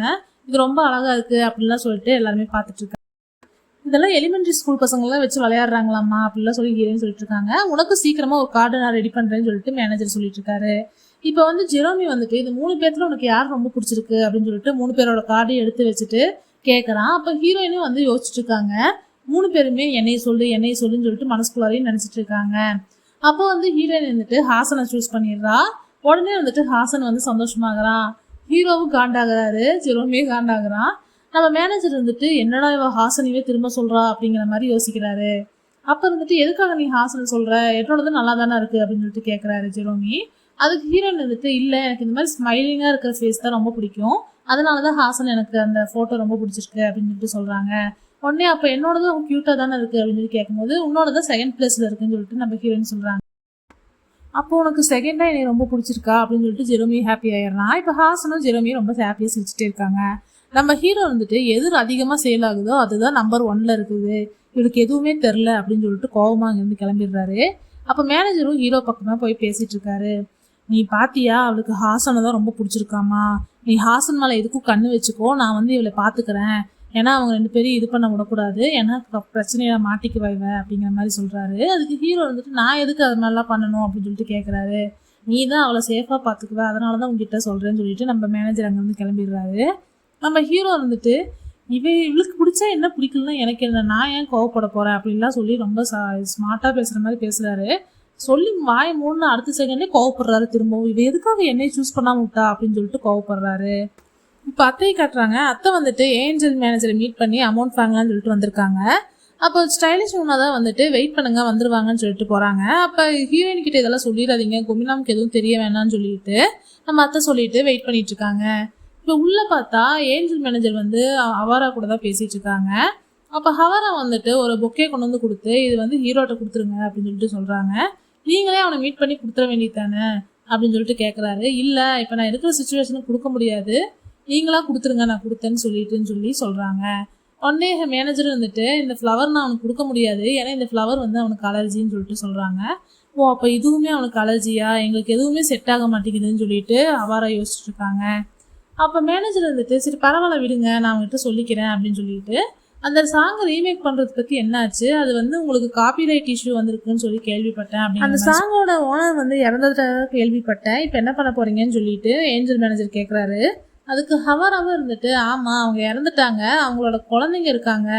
இது ரொம்ப அழகாக இருக்குது அப்படின்லாம் சொல்லிட்டு எல்லாருமே பார்த்துட்டு இருக்காங்க. இதெல்லாம் எலிமெண்ட்ரி ஸ்கூல் பசங்களாம் வச்சு விளையாடுறாங்களாம்மா அப்படின்லாம் சொல்லி ஹீரோன்னு சொல்லிட்டு இருக்காங்க. உனக்கு சீக்கிரமாக ஒரு கார்டை நான் ரெடி பண்ணுறேன்னு சொல்லிட்டு மேனேஜர் சொல்லிட்டு இருக்காரு. இப்போ வந்து ஜெரோமி வந்துட்டு இது 3 பேர்த்துல உனக்கு யார் ரொம்ப பிடிச்சிருக்கு அப்படின்னு சொல்லிட்டு 3 பேரோட கார்டையும் எடுத்து வச்சுட்டு கேட்குறான். அப்போ ஹீரோயினும் வந்து யோசிச்சுட்டு இருக்காங்க. 3 பேருமே என்னைய சொல்லுன்னு சொல்லிட்டு மனசுக்குள்ளாரையும் நினச்சிட்டு இருக்காங்க. அப்போ வந்து ஹீரோயின் வந்துட்டு ஹாசனை சூஸ் பண்ணிடுறா. உடனே வந்துட்டு ஹாசன் வந்து சந்தோஷமாகறான். ஹீரோவும் காண்டாகிறாரு, ஜெரோமியும் காண்டாகிறான். நம்ம மேனேஜர் வந்துட்டு என்னடா இவ ஹாசனையே திரும்ப சொல்றா அப்படிங்கிற மாதிரி யோசிக்கிறாரு. அப்போ வந்துட்டு எதுக்காக நீ ஹாசன் சொல்ற, என்னோடது நல்லா தானே இருக்கு அப்படின்னு சொல்லிட்டு கேட்குறாரு ஜெரோமி. அதுக்கு ஹீரோயின் வந்துட்டு இல்லை, எனக்கு இந்த மாதிரி ஸ்மைலிங்காக இருக்கிற ஃபேஸ் தான் ரொம்ப பிடிக்கும், அதனால தான் ஹாசன் எனக்கு அந்த ஃபோட்டோ ரொம்ப பிடிச்சிருக்கு அப்படின்னு சொல்லிட்டு சொல்கிறாங்க. உடனே அப்போ என்னோடதும் க்யூட்டாக தானே இருக்குது அப்படின்னு சொல்லி கேட்கும்போது உன்னோடதான் செகண்ட் பிளேஸில் இருக்குன்னு சொல்லிட்டு நம்ம ஹீரோயின் சொல்கிறாங்க. அப்போ உனக்கு செகண்டாக என்னை ரொம்ப பிடிச்சிருக்கா அப்படின்னு சொல்லிட்டு ஜெரோமி ஹாப்பி ஆயிடுறான். இப்போ ஹாசனும் ஜெரோமியும் ரொம்ப ஹாப்பியாக சிரிச்சுட்டே இருக்காங்க. நம்ம ஹீரோ வந்துட்டு எது அதிகமாக சேல் ஆகுதோ அதுதான் நம்பர் 1ல் இருக்குது, இவருக்கு எதுவுமே தெரில அப்படின்னு சொல்லிட்டு கோவமாக அங்கேருந்து கிளம்பிடுறாரு. அப்போ மேனேஜரும் ஹீரோ பக்கமாக போய் பேசிகிட்டு இருக்காரு. நீ பாத்தியா, அவளுக்கு ஹாசனை தான் ரொம்ப பிடிச்சிருக்காமா, நீ ஹாசன் மேலே எதுக்கும் கண்ணு வச்சுக்கோ, நான் வந்து இவளை பார்த்துக்கிறேன், ஏன்னா அவங்க 2 பேரும் இது பண்ண விடக்கூடாது, ஏன்னா பிரச்சனையில மாட்டிக்கு வைவ அப்படிங்கிற மாதிரி சொல்கிறாரு. அதுக்கு ஹீரோ வந்துட்டு நான் எதுக்கு அது மாதிரிலாம் பண்ணணும் அப்படின்னு சொல்லிட்டு கேட்குறாரு. நீ தான் அவளை சேஃபாக பார்த்துக்குவ, அதனால தான் உங்ககிட்ட சொல்கிறேன்னு சொல்லிட்டு நம்ம மேனேஜர் அங்கேருந்து கிளம்பிடுறாரு. நம்ம ஹீரோ வந்துட்டு இவளுக்கு பிடிச்சா என்ன பிடிக்கலன்னா எனக்கு என்ன, நான் ஏன் கோவப்பட போகிறேன் அப்படின்லாம் சொல்லி ரொம்ப ஸ்மார்ட்டாக பேசுகிற மாதிரி பேசுகிறாரு. சொல்லி வாய மூணு அடுத்த செகண்டே கோவப்படுறாரு திரும்பவும். இவ எதுக்காக என்னை சூஸ் பண்ணாம விட்டா அப்படின்னு சொல்லிட்டு கோவப்படுறாரு. இப்போ அத்தையை காட்டுறாங்க. அத்தை வந்துட்டு ஏஞ்சல் மேனேஜரை மீட் பண்ணி அமௌண்ட் வாங்கலாம்னு சொல்லிட்டு வந்திருக்காங்க. அப்போ ஸ்டைலிஷ் மூணாக தான் வந்துட்டு வெயிட் பண்ணுங்க வந்துருவாங்கன்னு சொல்லிட்டு போகிறாங்க. அப்போ ஹீரோயின் கிட்ட இதெல்லாம் சொல்லிடாதீங்க, குமினாமுக்கு எதுவும் தெரிய வேணாம்னு சொல்லிட்டு நம்ம அத்தை சொல்லிட்டு வெயிட் பண்ணிட்டு இருக்காங்க. இப்போ உள்ளே பார்த்தா ஏஞ்சல் மேனேஜர் வந்து ஹவாரா கூட தான் பேசிகிட்டு இருக்காங்க. அப்போ ஹவாரா வந்துட்டு ஒரு பொக்கே கொண்டு வந்து கொடுத்து இது வந்து ஹீரோட்ட கொடுத்துருங்க அப்படின்னு சொல்லிட்டு சொல்கிறாங்க. நீங்களே அவனை மீட் பண்ணி கொடுத்துட வேண்டியது தானே அப்படின்னு சொல்லிட்டு கேட்குறாரு. இல்லை, இப்போ நான் இருக்கிற சுச்சுவேஷனுக்கு கொடுக்க முடியாது, நீங்களா கொடுத்துருங்க, நான் கொடுத்தேன்னு சொல்லி சொல்கிறாங்க. உடனே மேனேஜர் வந்துட்டு இந்த ஃப்ளவர் நான் அவனுக்கு கொடுக்க முடியாது, ஏன்னா இந்த ஃப்ளவர் வந்து அவனுக்கு அலர்ஜின்னு சொல்லிட்டு சொல்கிறாங்க. ஓ, அப்போ இதுவுமே அவனுக்கு அலர்ஜியா, எங்களுக்கு எதுவுமே செட் ஆக மாட்டேங்குதுன்னு சொல்லிட்டு அவாரா யோசிச்சுட்டு இருக்காங்க. அப்போ மேனேஜர் வந்துட்டு சரி பரவாயில்ல விடுங்க, நான் அவங்ககிட்ட சொல்லிக்கிறேன் அப்படின்னு சொல்லிட்டு அந்த சாங்கை ரீமேக் பண்ணுறது பற்றி என்னாச்சு, அது வந்து உங்களுக்கு காப்பிரைட் இஷ்யூ வந்திருக்குன்னு சொல்லி கேள்விப்பட்டேன் அப்படின்னு அந்த சாங்கோட ஓனர் வந்து இறந்ததாக கேள்விப்பட்டேன், இப்போ என்ன பண்ண போறீங்கன்னு சொல்லிட்டு ஏஞ்சல் மேனேஜர் கேட்குறாரு. அதுக்கு ஹவாராவும் இருந்துட்டு ஆமாம் அவங்க இறந்துட்டாங்க, அவங்களோட குழந்தைங்க இருக்காங்க,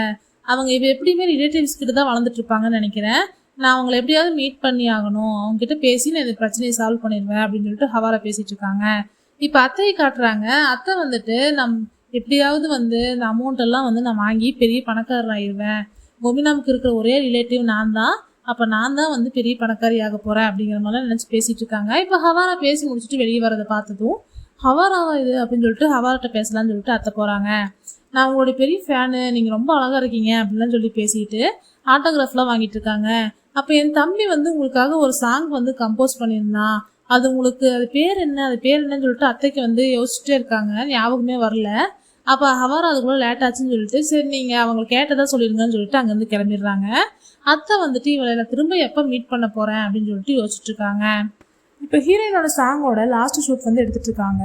அவங்க இப்போ எப்படியுமே ரிலேட்டிவ்ஸ் கிட்ட தான் வளர்ந்துட்டு இருப்பாங்கன்னு நினைக்கிறேன், நான் அவங்கள எப்படியாவது மீட் பண்ணி ஆகணும், அவங்ககிட்ட பேசி நான் இந்த பிரச்சனையை சால்வ் பண்ணிடுவேன் அப்படின்னு சொல்லிட்டு ஹவாரா பேசிட்டு இருக்காங்க. இப்போ அத்தையை காட்டுறாங்க. அத்தை வந்துட்டு எப்படியாவது வந்து இந்த அமௌண்ட் எல்லாம் வந்து நான் வாங்கி பெரிய பணக்காரர் ஆயிடுவேன், கோமினாமுக்கு இருக்கிற ஒரே ரிலேட்டிவ் நான் தான், அப்போ நான் தான் வந்து பெரிய பணக்காரி ஆக போகிறேன் அப்படிங்கிற மாதிரிலாம் நினச்சி பேசிகிட்டு இருக்காங்க. இப்போ ஹவாரா பேசி முடிச்சுட்டு வெளியே வரதை பார்த்ததும் ஹவாராவா இது அப்படின்னு சொல்லிட்டு ஹவார்கிட்ட பேசலான்னு சொல்லிட்டு அத்தை போகிறாங்க. நான் உங்களுடைய பெரிய ஃபேனு, நீங்கள் ரொம்ப அழகாக இருக்கீங்க அப்படின்லாம் சொல்லி பேசிட்டு ஆட்டோகிராஃப்லாம் வாங்கிட்டு இருக்காங்க. அப்போ என் தம்பி வந்து உங்களுக்காக ஒரு சாங் வந்து கம்போஸ் பண்ணியிருந்தான், அது உங்களுக்கு அது பேர் என்னன்னு சொல்லிட்டு அத்தைக்கு வந்து யோசிச்சுட்டே இருக்காங்க, ஞாபகமே வரல. அப்போ ஹவாரா அதுக்குள்ளே லேட் ஆச்சுன்னு சொல்லிட்டு சரி நீங்கள் அவங்க கேட்டதாக சொல்லிடுங்கன்னு சொல்லிட்டு அங்கேருந்து கிளம்பிடுறாங்க. அத்தை வந்துட்டு இவளை நான் திரும்ப எப்போ மீட் பண்ண போகிறேன் அப்படின்னு சொல்லிட்டு யோசிச்சுட்டு இருக்காங்க. இப்போ ஹீரோயினோட சாங்கோட லாஸ்ட் ஷூட் வந்து எடுத்துட்டு இருக்காங்க.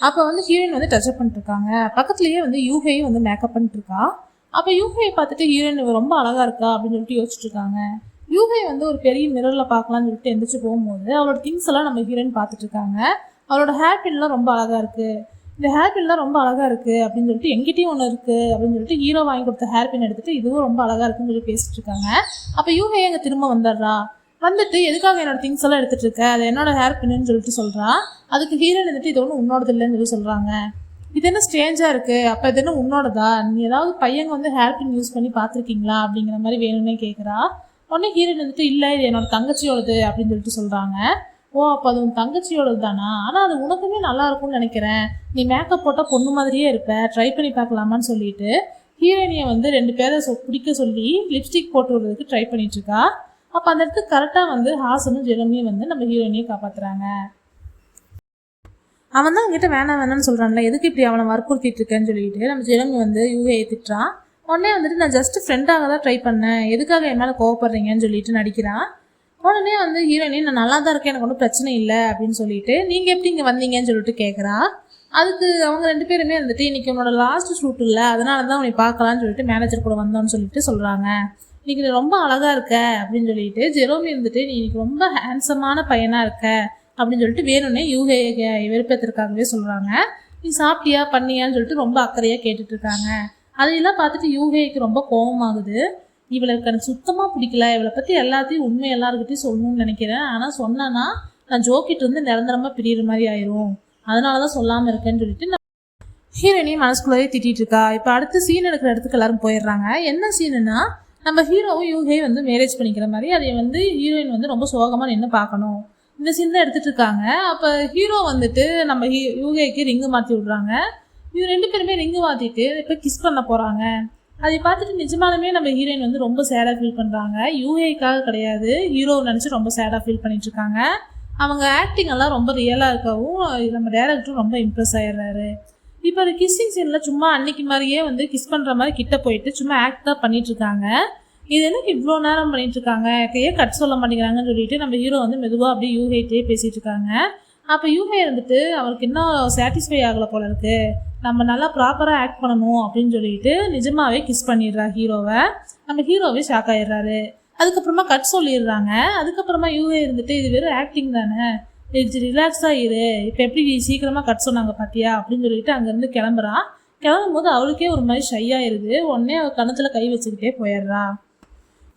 அப்போ வந்து ஹீரோயின் வந்து டச்சப் பண்ணிட்டு இருக்காங்க. பக்கத்துலேயே வந்து யூஹேயும் வந்து மேக்கப் பண்ணிட்டு இருக்கா. அப்போ யூஹேயை பார்த்துட்டு ஹீரோயின் ரொம்ப அழகா இருக்கா அப்படின்னு சொல்லிட்டு யோசிச்சுட்டு இருக்காங்க. யூஹே வந்து ஒரு பெரிய மிரரில் பார்க்கலான்னு சொல்லிட்டு எந்திரிச்சு போகும்போது அவளோட திங்ஸ் எல்லாம் நம்ம ஹீரோயின் பார்த்துட்டு இருக்காங்க. அவளோட ஹேர் பின்லாம் ரொம்ப அழகா இருக்கு. இந்த ஹேர்பின்லாம் ரொம்ப அழகாக இருக்குது அப்படின்னு சொல்லிட்டு எங்கிட்டையும் ஒன்று இருக்குது அப்படின்னு சொல்லிட்டு ஹீரோ வாங்கி கொடுத்த ஹேர்பின் எடுத்துகிட்டு இதுவும் ரொம்ப அழகாக இருக்குன்னு சொல்லி பேசிகிட்டு இருக்காங்க. அப்போ யூஹே அங்கே திரும்ப வந்துடுறா. வந்துட்டு எதுக்காக என்னோட திங்ஸ் எல்லாம் எடுத்துகிட்டு இருக்க, அது என்னோட ஹேர்பின்னு சொல்லிட்டு சொல்கிறா. அதுக்கு ஹீரோயின் வந்துட்டு இது ஒன்றும் உன்னோடது இல்லைன்னு சொல்லி சொல்கிறாங்க. இது என்ன ஸ்ட்ரேஞ்சாக இருக்குது, அப்போ இது என்ன உன்னோடதா, நீ ஏதாவது பையங்க வந்து ஹேர்பின் யூஸ் பண்ணி பார்த்துருக்கீங்களா அப்படிங்கிற மாதிரி வேணும்னே கேட்குறா. உடனே ஹீரோயின் வந்துட்டு இல்லை இது என்னோட தங்கச்சியோடது அப்படின்னு சொல்லிட்டு சொல்கிறாங்க. ஓ அப்போ அது உன் தங்கச்சியோடது தானா, ஆனால் அது உனக்குமே நல்லா இருக்கும்னு நினைக்கிறேன், நீ மேக்கப் போட்டால் பொண்ணு மாதிரியே இருப்ப, ட்ரை பண்ணி பார்க்கலாமான்னு சொல்லிட்டு ஹீரோயினியை வந்து 2 பேரை பிடிக்க சொல்லி லிப்ஸ்டிக் போட்டு விடுறதுக்கு ட்ரை பண்ணிட்டு இருக்கா. அப்போ அந்த இடத்துக்கு கரெக்டாக வந்து ஹாசனும் ஜெரமியும் வந்து நம்ம ஹீரோயினியை காப்பாற்றுறாங்க. அவன் தான் என்கிட்ட வேணாம்னு சொல்கிறான்ல, எதுக்கு இப்படி அவனை வற்புறுத்திட்டு இருக்கேன்னு சொல்லிட்டு நம்ம ஜெரமி வந்து யூஏ ஏற்றிட்டுறான். உடனே வந்துட்டு நான் ஜஸ்ட் ஃப்ரெண்டாக தான் ட்ரை பண்ணேன், எதுக்காக என் மேலே கோவப்படுறீங்கன்னு சொல்லிட்டு நடிக்கிறான். உடனே வந்து ஹீரோயினி நான் நல்லா தான் இருக்கேன், எனக்கு ஒன்றும் பிரச்சனை இல்லை அப்படின்னு சொல்லிட்டு நீங்கள் எப்படி இங்கே வந்தீங்கன்னு சொல்லிட்டு கேட்குறா. அதுக்கு அவங்க 2 பேருமே வந்துட்டு இன்னைக்கு உன்னோட லாஸ்ட் ஷூட் இல்லை, அதனால தான் உன்னை பார்க்கலான்னு சொல்லிட்டு மேனேஜர் கூட வந்தோன்னு சொல்லிட்டு சொல்கிறாங்க. இன்னைக்கு நீ ரொம்ப அழகாக இருக்க அப்படின்னு சொல்லிட்டு ஜெரோமி இருந்துட்டு நீ இன்னைக்கு ரொம்ப ஹேண்ட்ஸமான பையனாக இருக்க அப்படின்னு சொல்லிட்டு வேணும்னே யூகே வெறுப்பேற்றுறதுக்காகவே சொல்கிறாங்க. நீ சாப்பிட்டியா பண்ணியான்னு சொல்லிட்டு ரொம்ப அக்கறையாக கேட்டுட்டு இருக்காங்க. அதையெல்லாம் பார்த்துட்டு யூகேக்கு ரொம்ப கோபமாகுது. இவளுக்கு எனக்கு சுத்தமாக பிடிக்கல, இவளை பற்றி எல்லாத்தையும் உண்மை எல்லாருக்கிட்டையும் சொல்லணும்னு நினைக்கிறேன், ஆனால் சொன்னேன்னா நான் ஜோக்கிட்டு இருந்து நிரந்தரமாக பிரியிற மாதிரி ஆயிரும், அதனால தான் சொல்லாமல் இருக்கேன்னு சொல்லிட்டு ஹீரோயினையும் மனசுக்குள்ளேயே திட்டிகிட்டு இருக்கா. இப்போ அடுத்து சீன் எடுக்கிற இடத்துக்கு எல்லாரும் போயிடுறாங்க. என்ன சீனுன்னா நம்ம ஹீரோவும் யூகே வந்து மேரேஜ் பண்ணிக்கிற மாதிரி அதை வந்து ஹீரோயின் வந்து ரொம்ப சோகமாக நின்று பார்க்கணும், இந்த சீன் தான் எடுத்துகிட்டு இருக்காங்க. அப்போ ஹீரோ வந்துட்டு நம்ம யூகேக்கு ரிங்கு மாற்றி விட்றாங்க. இவங்க 2 பேருமே ரிங்கு மாற்றிட்டு இப்போ கிஸ் பண்ண போகிறாங்க. அதை பார்த்துட்டு நிஜமாலுமே நம்ம ஹீரோயின் வந்து ரொம்ப சேடாக ஃபீல் பண்ணுறாங்க. யூஏக்காக கிடையாது, ஹீரோவை நினச்சி ரொம்ப சேடாக ஃபீல் பண்ணிட்டு இருக்காங்க. அவங்க ஆக்டிங் எல்லாம் ரொம்ப ரியலாக இருக்கவும் நம்ம டேரக்டரும் ரொம்ப இம்ப்ரெஸ் ஆகிடுறாரு. இப்போ ஒரு கிஸ்ஸிங் சீனில் சும்மா அன்னைக்கு மாதிரியே வந்து கிஸ் பண்ணுற மாதிரி கிட்ட போயிட்டு சும்மா ஆக்ட் தான் பண்ணிட்டு இருக்காங்க. இது எனக்கு இவ்வளோ நேரம் பண்ணிட்டு இருக்காங்க, ஏன் கட் சொல்ல மாட்டேங்கிறாங்கன்னு சொல்லிட்டு நம்ம ஹீரோ வந்து மெதுவாக அப்படியே யூஹேட்டே பேசிகிட்டு இருக்காங்க. அப்போ யூஹே இருந்துட்டு அவருக்கு இன்னும் சாட்டிஸ்ஃபை ஆகலை போல இருக்கு, நம்ம நல்லா ப்ராப்பராக ஆக்ட் பண்ணணும் அப்படின்னு சொல்லிட்டு நிஜமாவே கிஸ் பண்ணிடுறா ஹீரோவை. நம்ம ஹீரோவே ஷாக் ஆகிடுறாரு. அதுக்கப்புறமா கட் சொல்லிடுறாங்க. அதுக்கப்புறமா யூஏ இருந்துட்டு இது வெறும் ஆக்டிங் தானே, இது ரிலாக்ஸாக இரு, இப்போ எப்படி சீக்கிரமாக கட் சொன்னாங்க பார்த்தியா அப்படின்னு சொல்லிட்டு அங்கேருந்து கிளம்புறான். கிளம்பும் போது அவளுக்கே ஒரு மாதிரி ஷையாயிருது. உடனே அவள் கணத்தில் கை வச்சுக்கிட்டே போயிடுறா.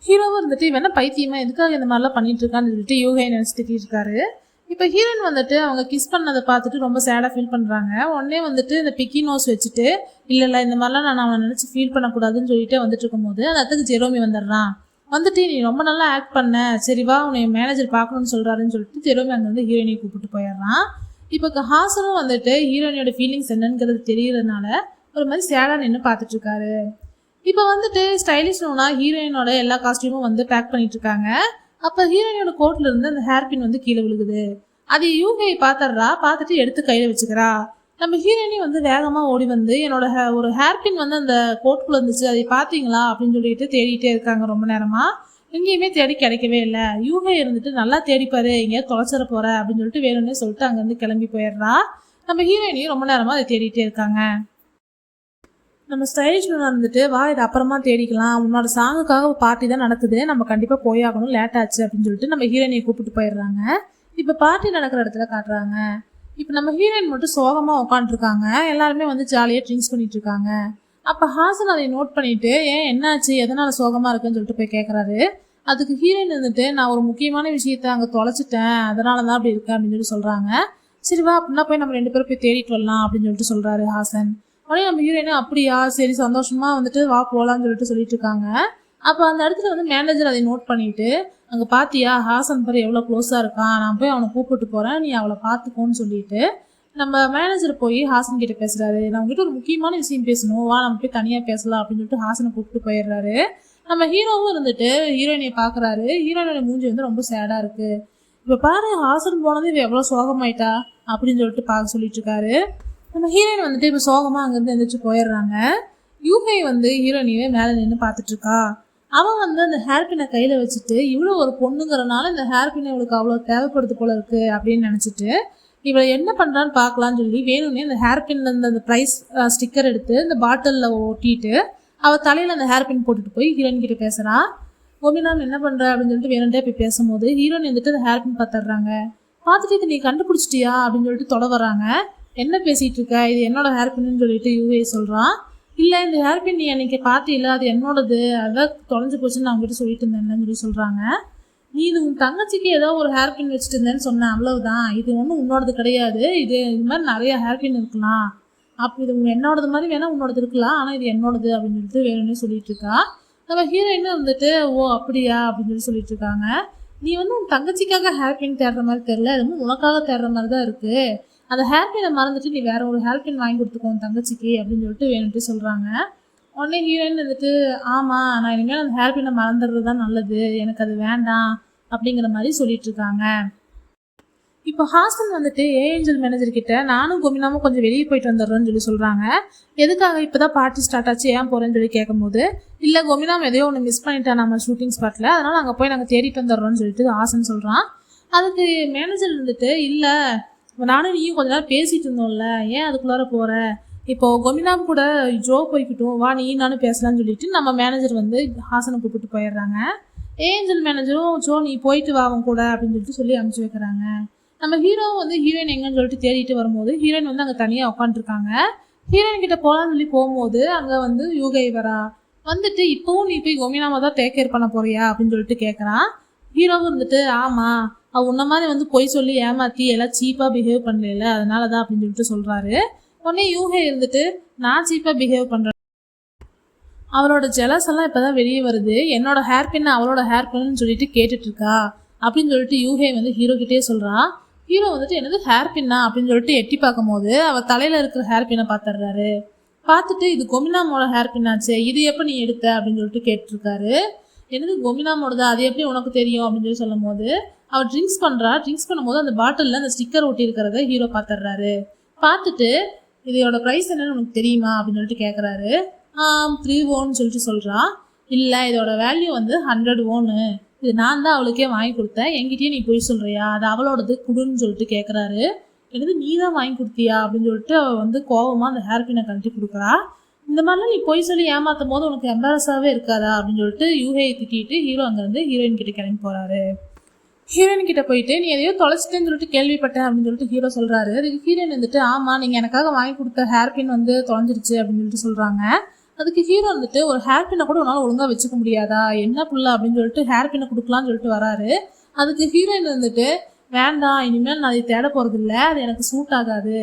ஹீரோவும் இருந்துட்டு இவன் என்ன பைத்தியமா எதுக்காக இந்த மாதிரிலாம் பண்ணிட்டு இருக்கான்னு சொல்லிட்டு யூகே நினச்சிட்டு இருக்காரு. இப்போ ஹீரோயின் வந்துட்டு அவங்க கிஸ் பண்ணதை பார்த்துட்டு ரொம்ப சேடாக ஃபீல் பண்ணுறாங்க. உடனே வந்துட்டு இந்த பிக்கி நோஸ் வச்சுட்டு இல்லை இந்த மாதிரிலாம் நான் அவனை நினச்சி ஃபீல் பண்ணக்கூடாதுன்னு சொல்லிட்டு வந்துட்டு இருக்கும்போது அந்த இடத்துக்கு ஜெரோமி வந்துடுறான். வந்துட்டு நீ ரொம்ப நல்லா ஆக்ட் பண்ண, சரி வா உன்னை மேனேஜர் பார்க்கணும்னு சொல்கிறாருன்னு சொல்லிட்டு ஜெரோமி அங்கேருந்து ஹீரோயினை கூப்பிட்டு போயிடுறான். இப்போ ஹாசனும் வந்துட்டு ஹீரோயினோட ஃபீலிங்ஸ் என்னங்கிறது தெரியறதுனால ஒரு மாதிரி சேடாக நின்று பார்த்துட்டு இருக்காரு. இப்போ வந்துட்டு ஸ்டைலிஷ் நோனா ஹீரோயினோட எல்லா காஸ்டியூமும் வந்து பேக் பண்ணிட்டு இருக்காங்க. அப்போ ஹீரோயினோட கோட்ல இருந்து அந்த ஹேர்பின் வந்து கீழே விழுகுது. அது யூகே பார்த்துடுறா. பார்த்துட்டு எடுத்து கையில் வச்சுக்கிறா. நம்ம ஹீரோயினி வந்து வேகமாக ஓடி வந்து என்னோட ஒரு ஹேர்பின் வந்து அந்த கோட்டுக்குள்ள இருந்துச்சு, அதை பார்த்தீங்களா அப்படின்னு சொல்லிட்டு தேடிட்டே இருக்காங்க ரொம்ப நேரமாக. எங்கேயுமே தேடி கிடைக்கவே இல்லை. யூகே இருந்துட்டு நல்லா தேடிப்பாரு, எங்கேயாவது தொலைச்சிட போற அப்படின்னு சொல்லிட்டு வேணும்னே சொல்லிட்டு அங்கேருந்து கிளம்பி போயிடுறா. நம்ம ஹீரோயினி ரொம்ப நேரமாக அதை தேடிட்டே இருக்காங்க. நம்ம ஸ்டைலிஷ் இருந்துட்டு வா இது அப்புறமா தேடிக்கலாம், உன்னோட சாங்குக்காக பார்ட்டி தான் நடக்குது, நம்ம கண்டிப்பாக போயாகணும், லேட் ஆச்சு அப்படின்னு சொல்லிட்டு நம்ம ஹீரோயினியை கூப்பிட்டு போயிடுறாங்க. இப்போ பார்ட்டி நடக்கிற இடத்துல காட்டுறாங்க. இப்போ நம்ம ஹீரோயின் மட்டும் சோகமாக உட்காந்துருக்காங்க. எல்லாருமே வந்து ஜாலியாக ட்ரிங்க்ஸ் பண்ணிட்டு இருக்காங்க. அப்போ ஹாசன் அதை நோட் பண்ணிட்டு ஏன் என்னாச்சு எதனால சோகமாக இருக்குன்னு சொல்லிட்டு போய் கேட்குறாரு. அதுக்கு ஹீரோயின் வந்துட்டு நான் ஒரு முக்கியமான விஷயத்த அங்கே தொலைச்சிட்டேன், அதனால தான் அப்படி இருக்கேன் அப்படின்னு சொல்லி சொல்கிறாங்க. சரி வா அப்படின்னா போய் நம்ம 2 பேரும் போய் தேடிட்டு வரலாம் அப்படின்னு சொல்லிட்டு சொல்கிறாரு ஹாசன். உடனே நம்ம ஹீரோயினும் அப்படியா சரி சந்தோஷமா வந்துட்டு வா போகலான்னு சொல்லிட்டு இருக்காங்க. அப்போ அந்த இடத்துல வந்து மேனேஜர் அதை நோட் பண்ணிட்டு அங்கே பார்த்தியா ஹாசன் பாரு எவ்வளோ க்ளோஸாக இருக்கான், நான் போய் அவனை கூப்பிட்டு போகிறேன், நீ அவளை பார்த்துக்கோன்னு சொல்லிட்டு நம்ம மேனேஜர் போய் ஹாசன் கிட்ட பேசுறாரு. நான் உங்ககிட்ட ஒரு முக்கியமான விஷயம் பேசணும், வா நம்ம போய் தனியாக பேசலாம் அப்படின்னு சொல்லிட்டு ஹாசனை கூப்பிட்டு போயிடுறாரு. நம்ம ஹீரோவும் இருந்துட்டு ஹீரோயினியை பார்க்குறாரு. ஹீரோயினோட மூஞ்சி வந்து ரொம்ப சேடாக இருக்கு. இப்போ பாரு ஹாசன் போனது இவ எவ்வளோ சோகமாயிட்டா அப்படின்னு சொல்லிட்டு பார்க்க சொல்லிட்டு இருக்காரு. நம்ம ஹீரோயின் வந்துட்டு இப்போ சோகமாக அங்கேருந்து எழுந்திரிச்சு போயிடுறாங்க. யூகே வந்து ஹீரோயினியே மேலே நின்று பார்த்துட்டு இருக்கா. அவன் வந்து அந்த ஹேர்பினை கையில் வச்சுட்டு இவ்வளோ ஒரு பொண்ணுங்கிறனால இந்த ஹேர்பினை இவளுக்கு அவ்வளோ தேவைப்படுது போல இருக்கு அப்படின்னு நினச்சிட்டு இவளை என்ன பண்ணுறான்னு பார்க்கலான்னு சொல்லி வேணும்னே அந்த ஹேர்பின்லேருந்து அந்த ப்ரைஸ் ஸ்டிக்கர் எடுத்து இந்த பாட்டிலில் ஒட்டிட்டு அவள் தலையில் அந்த ஹேர்பின் போட்டுட்டு போய் ஹீரோயின் கிட்ட பேசுகிறா. கோபிநாம் என்ன பண்ணுற அப்படின்னு சொல்லிட்டு வேணுன்ட்டே போய் பேசும்போது ஹீரோயின் வந்துட்டு அந்த ஹேர்பின் பார்த்துடுறாங்க. பார்த்துட்டு இது நீ கண்டுபிடிச்சிட்டியா அப்படின்னு சொல்லிட்டு தொட வராங்க. என்ன பேசிகிட்டு இருக்க, இது என்னோட ஹேர் பின்னு சொல்லிட்டு யூஏ சொல்கிறான். இல்லை, இந்த ஹேர் பின் நீ அன்றைக்கி பார்த்தில்ல, அது என்னோடது, அதான் தொலைஞ்சு போச்சுன்னு நான் அவங்ககிட்ட சொல்லிட்டு இருந்தேன்னு சொல்லி சொல்கிறாங்க. நீ இது உன் தங்கச்சிக்கு ஏதோ ஒரு ஹேர் பின் வச்சுட்டு இருந்தேன்னு சொன்னேன், அவ்வளவுதான். இது ஒன்றும் உன்னோடது கிடையாது. இது மாதிரி நிறைய ஹேர் பின் இருக்கலாம். அப்போ இது என்னோடது மாதிரி வேணால் உன்னோடது இருக்கலாம், ஆனால் இது என்னோடது அப்படின்னு சொல்லிட்டு வேணும்னே சொல்லிட்டு இருக்கா. நம்ம ஹீரோயினும் வந்துட்டு ஓ அப்படியா அப்படின்னு சொல்லிட்டு இருக்காங்க. நீ வந்து உன் தங்கச்சிக்காக ஹேர் பின் தேடுற மாதிரி தெரியல, அது உனக்காக தேடுற மாதிரி தான் இருக்குது. அந்த ஹேர் பின்னை மறந்துட்டு நீ வேற ஒரு ஹேர் பின் வாங்கி கொடுத்துக்கோ உன் தங்கச்சிக்கு அப்படின்னு சொல்லிட்டு வேணும்ட்டு சொல்கிறாங்க. உடனே ஹீரோயின் வந்துட்டு ஆமாம், நான் இனிமேல் அந்த ஹேர் பின்னை மறந்துடுறது தான் நல்லது, எனக்கு அது வேண்டாம் அப்படிங்கிற மாதிரி சொல்லிட்டு இருக்காங்க. இப்போ ஹாசன் வந்துட்டு ஏஞ்சல் மேனேஜர் கிட்ட நானும் கோமினாமும் கொஞ்சம் வெளியே போயிட்டு வந்துடுறோன்னு சொல்லி சொல்கிறாங்க. எதுக்காக இப்போ தான் பார்ட்டி ஸ்டார்ட் ஆச்சு, ஏன் போகிறேன்னு சொல்லி கேட்கும்போது, இல்லை கோமினாம் எதையோ ஒன்று மிஸ் பண்ணிட்டேன் நம்ம ஷூட்டிங் ஸ்பாட்டில், அதனால் அங்கே போய் நாங்கள் தேடிட்டு வந்துடுறோன்னு சொல்லிட்டு ஹாசன் சொல்கிறான். அதுக்கு மேனேஜர் வந்துட்டு இல்லை, நானும் நீயும் கொஞ்ச நேரம் பேசிகிட்டு இருந்தோம்ல, ஏன் அதுக்குள்ளார போகிற, இப்போது கோமினாம் கூட ஜோ போய்கிட்டும் வா, நீ நானும் பேசலான்னு சொல்லிட்டு நம்ம மேனேஜர் வந்து ஹாசனை கூப்பிட்டு போயிடுறாங்க. ஏஞ்சல் மேனேஜரும் ஜோ நீ போயிட்டு வா அவன் கூட அப்படின்னு சொல்லி அனுப்பிச்சு வைக்கிறாங்க. நம்ம ஹீரோவும் வந்து ஹீரோயின் எங்கன்னு சொல்லிட்டு தேடிட்டு வரும்போது ஹீரோயின் வந்து அங்கே தனியாக உட்காந்துருக்காங்க. ஹீரோயின் கிட்ட போகலான்னு சொல்லி போகும்போது அங்கே வந்து யூகை வரா வந்துட்டு இப்போவும் நீ போய் கோமினாவை தான் டேக் கேர் பண்ண போறியா அப்படின்னு சொல்லிட்டு கேட்குறான். ஹீரோவும் இருந்துட்டு ஆமாம், அவள் உன்ன மாதிரி வந்து பொய் சொல்லி ஏமாற்றி எல்லாம் சீப்பாக பிஹேவ் பண்ணல, அதனால தான் அப்படின்னு சொல்லிட்டு சொல்கிறாரு. உடனே யூகை இருந்துட்டு நான் சீப்பாக பிஹேவ் பண்ணுறேன், அவளோட ஜெலஸ் எல்லாம் இப்போ தான் வெளியே வருது, என்னோட ஹேர் பின்னு அவளோட ஹேர் பின்னு சொல்லிட்டு கேட்டுட்ருக்கா அப்படின்னு சொல்லிட்டு யூகை வந்து ஹீரோ கிட்டே சொல்கிறான். ஹீரோ வந்துட்டு என்னது ஹேர் பின்னா அப்படின்னு சொல்லிட்டு எட்டி பார்க்கும்போது அவள் தலையில் இருக்கிற ஹேர் பின்னை பார்த்துடுறாரு. பார்த்துட்டு இது கோமினாமோட ஹேர் பின்னாச்சு, இது எப்போ நீ எடுத்த அப்படின்னு சொல்லிட்டு கேட்டிருக்காரு. என்னது கோமினாமோடதா, அது எப்படி உனக்கு தெரியும் அப்படின்னு சொல்லி சொல்லும் போது அவள் ட்ரிங்க்ஸ் பண்ணுறா. ட்ரிங்க்ஸ் பண்ணும்போது அந்த பாட்டிலில் அந்த ஸ்டிக்கர் ஒட்டி இருக்கிறத ஹீரோ பார்த்துடுறாரு. பார்த்துட்டு இதோட ப்ரைஸ் என்னன்னு உனக்கு தெரியுமா அப்படின்னு சொல்லிட்டு கேட்குறாரு. 3 ஓன்னு சொல்லிட்டு சொல்கிறான். இல்லை, இதோட வேல்யூ வந்து 100 ஓன்னு, இது நான் தான் அவளுக்கே வாங்கி கொடுத்தேன், என்கிட்டயே நீ போய் சொல்கிறியா, அது அவளோடது குடுன்னு சொல்லிட்டு கேட்குறாரு. என்னது நீ தான் வாங்கி கொடுத்தியா அப்படின்னு சொல்லிட்டு அவள் வந்து கோபமாக அந்த ஹேர் பின்னை கழட்டி கொடுக்குறா. இந்த மாதிரிலாம் நீ போய் சொல்லி ஏமாற்றும் போது உனக்கு எம்பாரஸாகவே இருக்காதா அப்படின்னு சொல்லிட்டு யூகையை திட்டிட்டு ஹீரோ அங்கேருந்து ஹீரோயின் கிட்ட கிளம்பி போகிறாரு. ஹீரோயின் கிட்ட போயிட்டு நீ எதையோ தொலைச்சிட்டேன்னு சொல்லிட்டு கேள்விப்பட்டேன் அப்படின்னு சொல்லிட்டு ஹீரோ சொல்கிறாரு. அதுக்கு ஹீரோயின் வந்துட்டு ஆமாம், நீங்கள் எனக்காக வாங்கி கொடுத்த ஹேர் பின் வந்து தொலைஞ்சிருச்சு அப்படின்னு சொல்லிட்டு சொல்கிறாங்க. அதுக்கு ஹீரோ வந்துட்டு ஒரு ஹேர் பின்னை கூட உன்னால் ஒழுங்காக வச்சுக்க முடியாதா, என்ன புள்ள அப்படின்னு சொல்லிட்டு ஹேர் பின்னை கொடுக்கலான்னு சொல்லிட்டு வராரு. அதுக்கு ஹீரோயின் வந்துட்டு வேண்டாம், இனிமேல் நான் அதை தேட போகிறதில்ல, அது எனக்கு சூட் ஆகாது,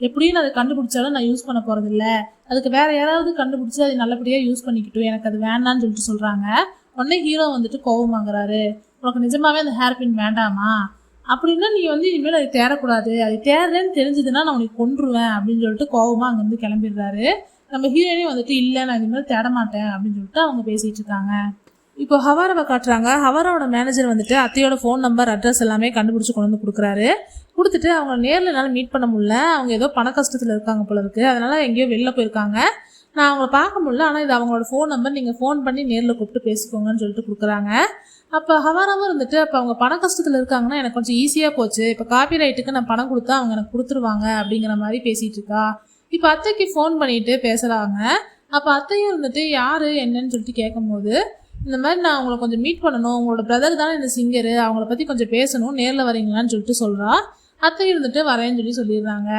எப்படியும் நான் அதை கண்டுபிடிச்சாலும் நான் யூஸ் பண்ண போகிறதில்ல, அதுக்கு வேறு யாராவது கண்டுபிடிச்சி அதை நல்லபடியாக யூஸ் பண்ணிக்கிட்டும், எனக்கு அது வேண்டான்னு சொல்லிட்டு சொல்கிறாங்க. உடனே ஹீரோ வந்துட்டு கோபம் வாங்குறாரு. உனக்கு நிஜமாவே அந்த ஹேர் பின் வேண்டாமா, அப்படின்னா நீ வந்து இனிமேல் அதை தேடக்கூடாது, அது தேடுறேன்னு தெரிஞ்சதுன்னா நான் உனக்கு கொன்றுவேன் அப்படின்னு சொல்லிட்டு கோபமாக அங்கேருந்து கிளம்பிடுறாரு. நம்ம ஹீரோயினே வந்துட்டு இல்லை நான் இனிமேல் தேட மாட்டேன் அப்படின்னு சொல்லிட்டு அவங்க பேசிகிட்டு இருக்காங்க. இப்போ ஹவாராவை காட்டுறாங்க. ஹவாராவோட மேனேஜர் வந்துட்டு அத்தையோட ஃபோன் நம்பர் அட்ரஸ் எல்லாமே கண்டுபிடிச்சி கொண்டு வந்து கொடுக்குறாரு. கொடுத்துட்டு அவங்க நேரில் என்னால் மீட் பண்ண முடியல, அவங்க ஏதோ பண கஷ்டத்தில் இருக்காங்க போல இருக்குது, அதனால் எங்கேயோ வெளில போயிருக்காங்க, நான் அவங்கள பார்க்க முடியல, ஆனால் இது அவங்களோட ஃபோன் நம்பர், நீங்கள் ஃபோன் பண்ணி நேரில் கூப்பிட்டு பேசிக்கோங்கன்னு சொல்லிட்டு கொடுக்குறாங்க. அப்போ ஹவாராவும் இருந்துட்டு அப்போ அவங்க பண கஷ்டத்தில் இருக்காங்கன்னா எனக்கு கொஞ்சம் ஈஸியாக போச்சு, இப்போ காப்பி ரைட்டுக்கு நான் பணம் கொடுத்தா அவங்க எனக்கு கொடுத்துருவாங்க அப்படிங்கிற மாதிரி பேசிகிட்டு இருக்கா. இப்போ அத்தைக்கு ஃபோன் பண்ணிட்டு பேசுகிறாங்க. அப்போ அத்தையும் இருந்துட்டு யார் என்னன்னு சொல்லிட்டு கேட்கும்போது இந்த மாதிரி நான் அவங்கள கொஞ்சம் மீட் பண்ணணும், உங்களோட பிரதர் தானே இந்த சிங்கரு, அவங்கள பற்றி கொஞ்சம் பேசணும், நேரில் வரீங்களான்னு சொல்லிட்டு சொல்கிறா. அத்தை இருந்துட்டு வரேன்னு சொல்லிடுறாங்க.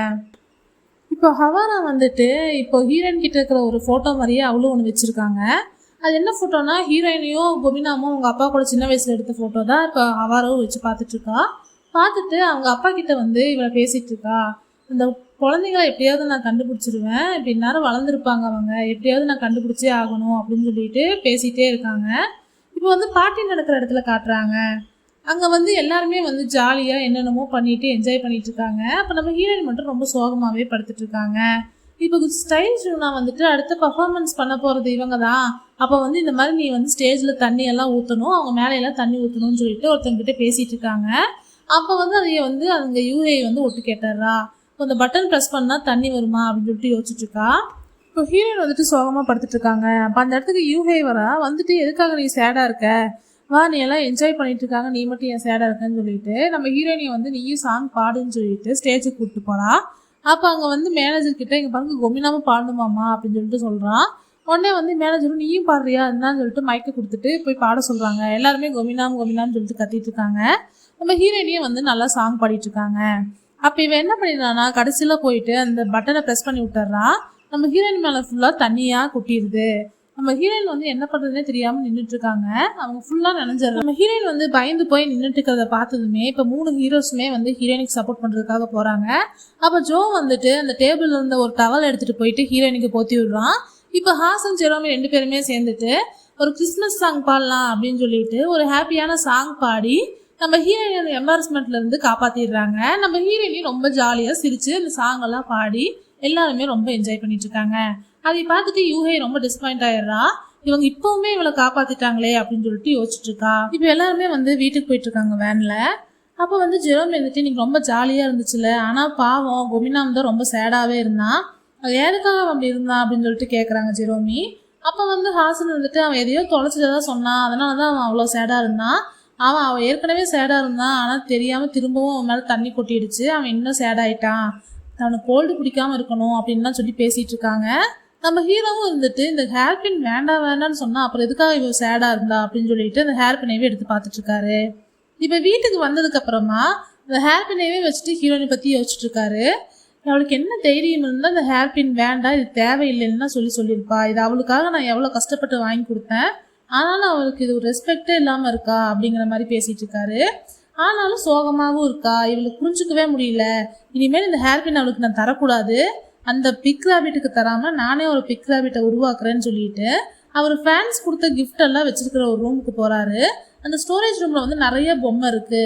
இப்போ ஹவாரா வந்துட்டு இப்போ ஹீரோயின் கிட்ட இருக்கிற ஒரு ஃபோட்டோ மாதிரியே அவளும் ஒன்று வச்சுருக்காங்க. அது என்ன ஃபோட்டோனா ஹீரோயினையும் கோபினாமும் அவங்க அப்பா கூட சின்ன வயசில் எடுத்த ஃபோட்டோ தான் இப்போ ஹவாராவும் வச்சு பார்த்துட்ருக்கா. பார்த்துட்டு அவங்க அப்பா கிட்ட வந்து இவளை பேசிகிட்டு இருக்கா. அந்த குழந்தைங்கள எப்படியாவது நான் கண்டுபிடிச்சிருவேன், இப்படி நேரம் வளர்ந்துருப்பாங்க, அவங்க எப்படியாவது நான் கண்டுபிடிச்சே ஆகணும் அப்படின்னு சொல்லிட்டு பேசிகிட்டே இருக்காங்க. இப்போ வந்து பார்ட்டி நடக்கிற இடத்துல காட்டுறாங்க. அங்கே வந்து எல்லாருமே வந்து ஜாலியாக என்னென்னமோ பண்ணிட்டு என்ஜாய் பண்ணிட்டு இருக்காங்க. அப்போ நம்ம ஹீரோயின் மட்டும் ரொம்ப சோகமாகவே படுத்துட்டு இருக்காங்க. இப்போ ஸ்டைல் ஷூனா வந்துட்டு அடுத்த பர்ஃபார்மன்ஸ் பண்ண போகிறது இவங்க தான். அப்போ வந்து இந்த மாதிரி நீ வந்து ஸ்டேஜில் தண்ணி எல்லாம் ஊற்றணும், அவங்க மேலையெல்லாம் தண்ணி ஊற்றணும்னு சொல்லிட்டு ஒருத்தவங்கிட்ட பேசிகிட்டு இருக்காங்க. அப்போ வந்து அதைய வந்து அவங்க யூஏ வந்து ஒட்டு கேட்டுறா. இப்போ இந்த பட்டன் ப்ரெஸ் பண்ணால் தண்ணி வருமா அப்படின்னு சொல்லிட்டு யோசிச்சுட்ருக்கா. இப்போ ஹீரோயின் வந்துட்டு சோகமாக படுத்துட்டு இருக்காங்க. அப்போ அந்த இடத்துக்கு யூஹே வரா. வந்துட்டு எதுக்காக நீ சேடாக இருக்க, வா நீ எல்லாம் என்ஜாய் பண்ணிட்டு இருக்காங்க, நீ மட்டும் ஏன் சேடாக இருக்கன்னு சொல்லிட்டு நம்ம ஹீரோயினை வந்து நீயும் சாங் பாடுன்னு சொல்லிட்டு ஸ்டேஜுக்கு கூப்பிட்டு போகிறா. அப்போ அங்கே வந்து மேனேஜர் கிட்ட இங்கே பாருங்க கோமினாமல் பாடணுமாம்மா அப்படின்னு சொல்லிட்டு சொல்கிறான். உடனே வந்து மேனேஜரும் நீயும் பாடுறியா என்னன்னு சொல்லிட்டு மைக்கை கொடுத்துட்டு போய் பாட சொல்கிறாங்க. எல்லாருமே கோமினாம் கோமினான்னு சொல்லிட்டு கத்திட்டு இருக்காங்க. நம்ம ஹீரோயினையும் வந்து நல்லா சாங் பாடிட்டு இருக்காங்க. அப்போ இவன் என்ன பண்ணிடுறான்னா கடைசியில் போயிட்டு அந்த பட்டனை ப்ரெஸ் பண்ணி விட்டுறான். நம்ம ஹீரோயின் மேலே ஃபுல்லாக தண்ணியாக கொட்டிடுது. நம்ம ஹீரோயின் வந்து என்ன பண்ணுறதுனே தெரியாமல் நின்றுட்டு இருக்காங்க. அவங்க ஃபுல்லாக நினைஞ்சிடறாங்க. நம்ம ஹீரோயின் வந்து பயந்து போய் நின்றுட்டு இருக்கிறத பார்த்ததுமே இப்போ 3 ஹீரோஸுமே வந்து ஹீரோயினுக்கு சப்போர்ட் பண்ணுறதுக்காக போகிறாங்க. அப்போ ஜோ வந்துட்டு அந்த டேபிள் இருந்த ஒரு டவல் எடுத்துகிட்டு போயிட்டு ஹீரோயினுக்கு போத்தி விடுறான். இப்போ ஹாசன் ஜெரோமி 2 பேருமே சேர்ந்துட்டு ஒரு கிறிஸ்மஸ் சாங் பாடலாம் அப்படின்னு சொல்லிட்டு ஒரு ஹாப்பியான சாங் பாடி நம்ம ஹீரோயின் எம்பாரஸ்மெண்ட்ல இருந்து காப்பாத்திடுறாங்க. நம்ம ஹீரோயினையும் ரொம்ப ஜாலியாக சிரிச்சு அந்த சாங் எல்லாம் பாடி எல்லாருமே ரொம்ப என்ஜாய் பண்ணிட்டு இருக்காங்க. அதை பார்த்துட்டு யூஹே ரொம்ப டிசப்பாயிண்ட் ஆயிடுறா. இவங்க இப்பவுமே இவளை காப்பாத்திட்டாங்களே அப்படின்னு சொல்லிட்டு யோசிச்சுட்டு இருக்கா. இப்போ எல்லாருமே வந்து வீட்டுக்கு போயிட்டு இருக்காங்க வேன்ல. அப்போ வந்து ஜெரோமி வந்துட்டு இன்னைக்கு ரொம்ப ஜாலியா இருந்துச்சுல, ஆனா பாவம் கொமினாம் தான் ரொம்ப சேடாவே இருந்தான். அது எதுக்காக அப்படி இருந்தான் அப்படின்னு சொல்லிட்டு கேட்குறாங்க ஜெரோமி. அப்போ வந்து ஹாசன் வந்துட்டு அவன் எதையோ தொலைச்சிட்டதா சொன்னான், அதனால தான் அவன் அவ்வளோ சேடாக இருந்தான். அவன் ஏற்கனவே சேடாக இருந்தான், ஆனால் தெரியாமல் திரும்பவும் அவன் மேலே தண்ணி கொட்டிடுச்சு, அவன் இன்னும் சேடாயிட்டான், அவனுக்கு கோல்டு பிடிக்காம இருக்கணும் அப்படின்லாம் சொல்லி பேசிட்டு இருக்காங்க. நம்ம ஹீரோவும் இருந்துட்டு இந்த ஹேர் பின் வேண்டாம் வேண்டாம்னு சொன்னா அப்புறம் எதுக்காக இவ சேடாக இருந்தா அப்படின்னு சொல்லிட்டு அந்த ஹேர் பின்னைவே எடுத்து பார்த்துட்டு இருக்காரு. இப்போ வீட்டுக்கு வந்ததுக்கு அப்புறமா இந்த ஹேர் பின்னைவே வச்சுட்டு ஹீரோயினை பற்றி யோசிச்சுட்டு இருக்காரு. அவளுக்கு என்ன தைரியம் இருந்தால் இந்த ஹேர் பின் வேண்டாம், இது தேவையில்லைன்னா சொல்லியிருப்பா. இது அவளுக்காக நான் எவ்வளோ கஷ்டப்பட்டு வாங்கி கொடுத்தேன், ஆனாலும் அவளுக்கு இது ஒரு ரெஸ்பெக்டே இல்லாமல் இருக்கா அப்படிங்கிற மாதிரி பேசிட்டு இருக்காரு. ஆனாலும் சோகமாகவும் இருக்கா. இவளுக்கு புரிஞ்சுக்கவே முடியல. இனிமேல் இந்த ஹேர் பின் அவளுக்கு நான் தரக்கூடாது, அந்த பிக் ராபிட்டுக்கு தராமல் நானே ஒரு பிக் ராபிட்டை உருவாக்குறேன்னு சொல்லிட்டு அவர் ஃபேன்ஸ் கொடுத்த கிஃப்ட் எல்லாம் வச்சிருக்கிற ஒரு ரூமுக்கு போகிறாரு. அந்த ஸ்டோரேஜ் ரூமில் வந்து நிறைய பொம்மை இருக்குது.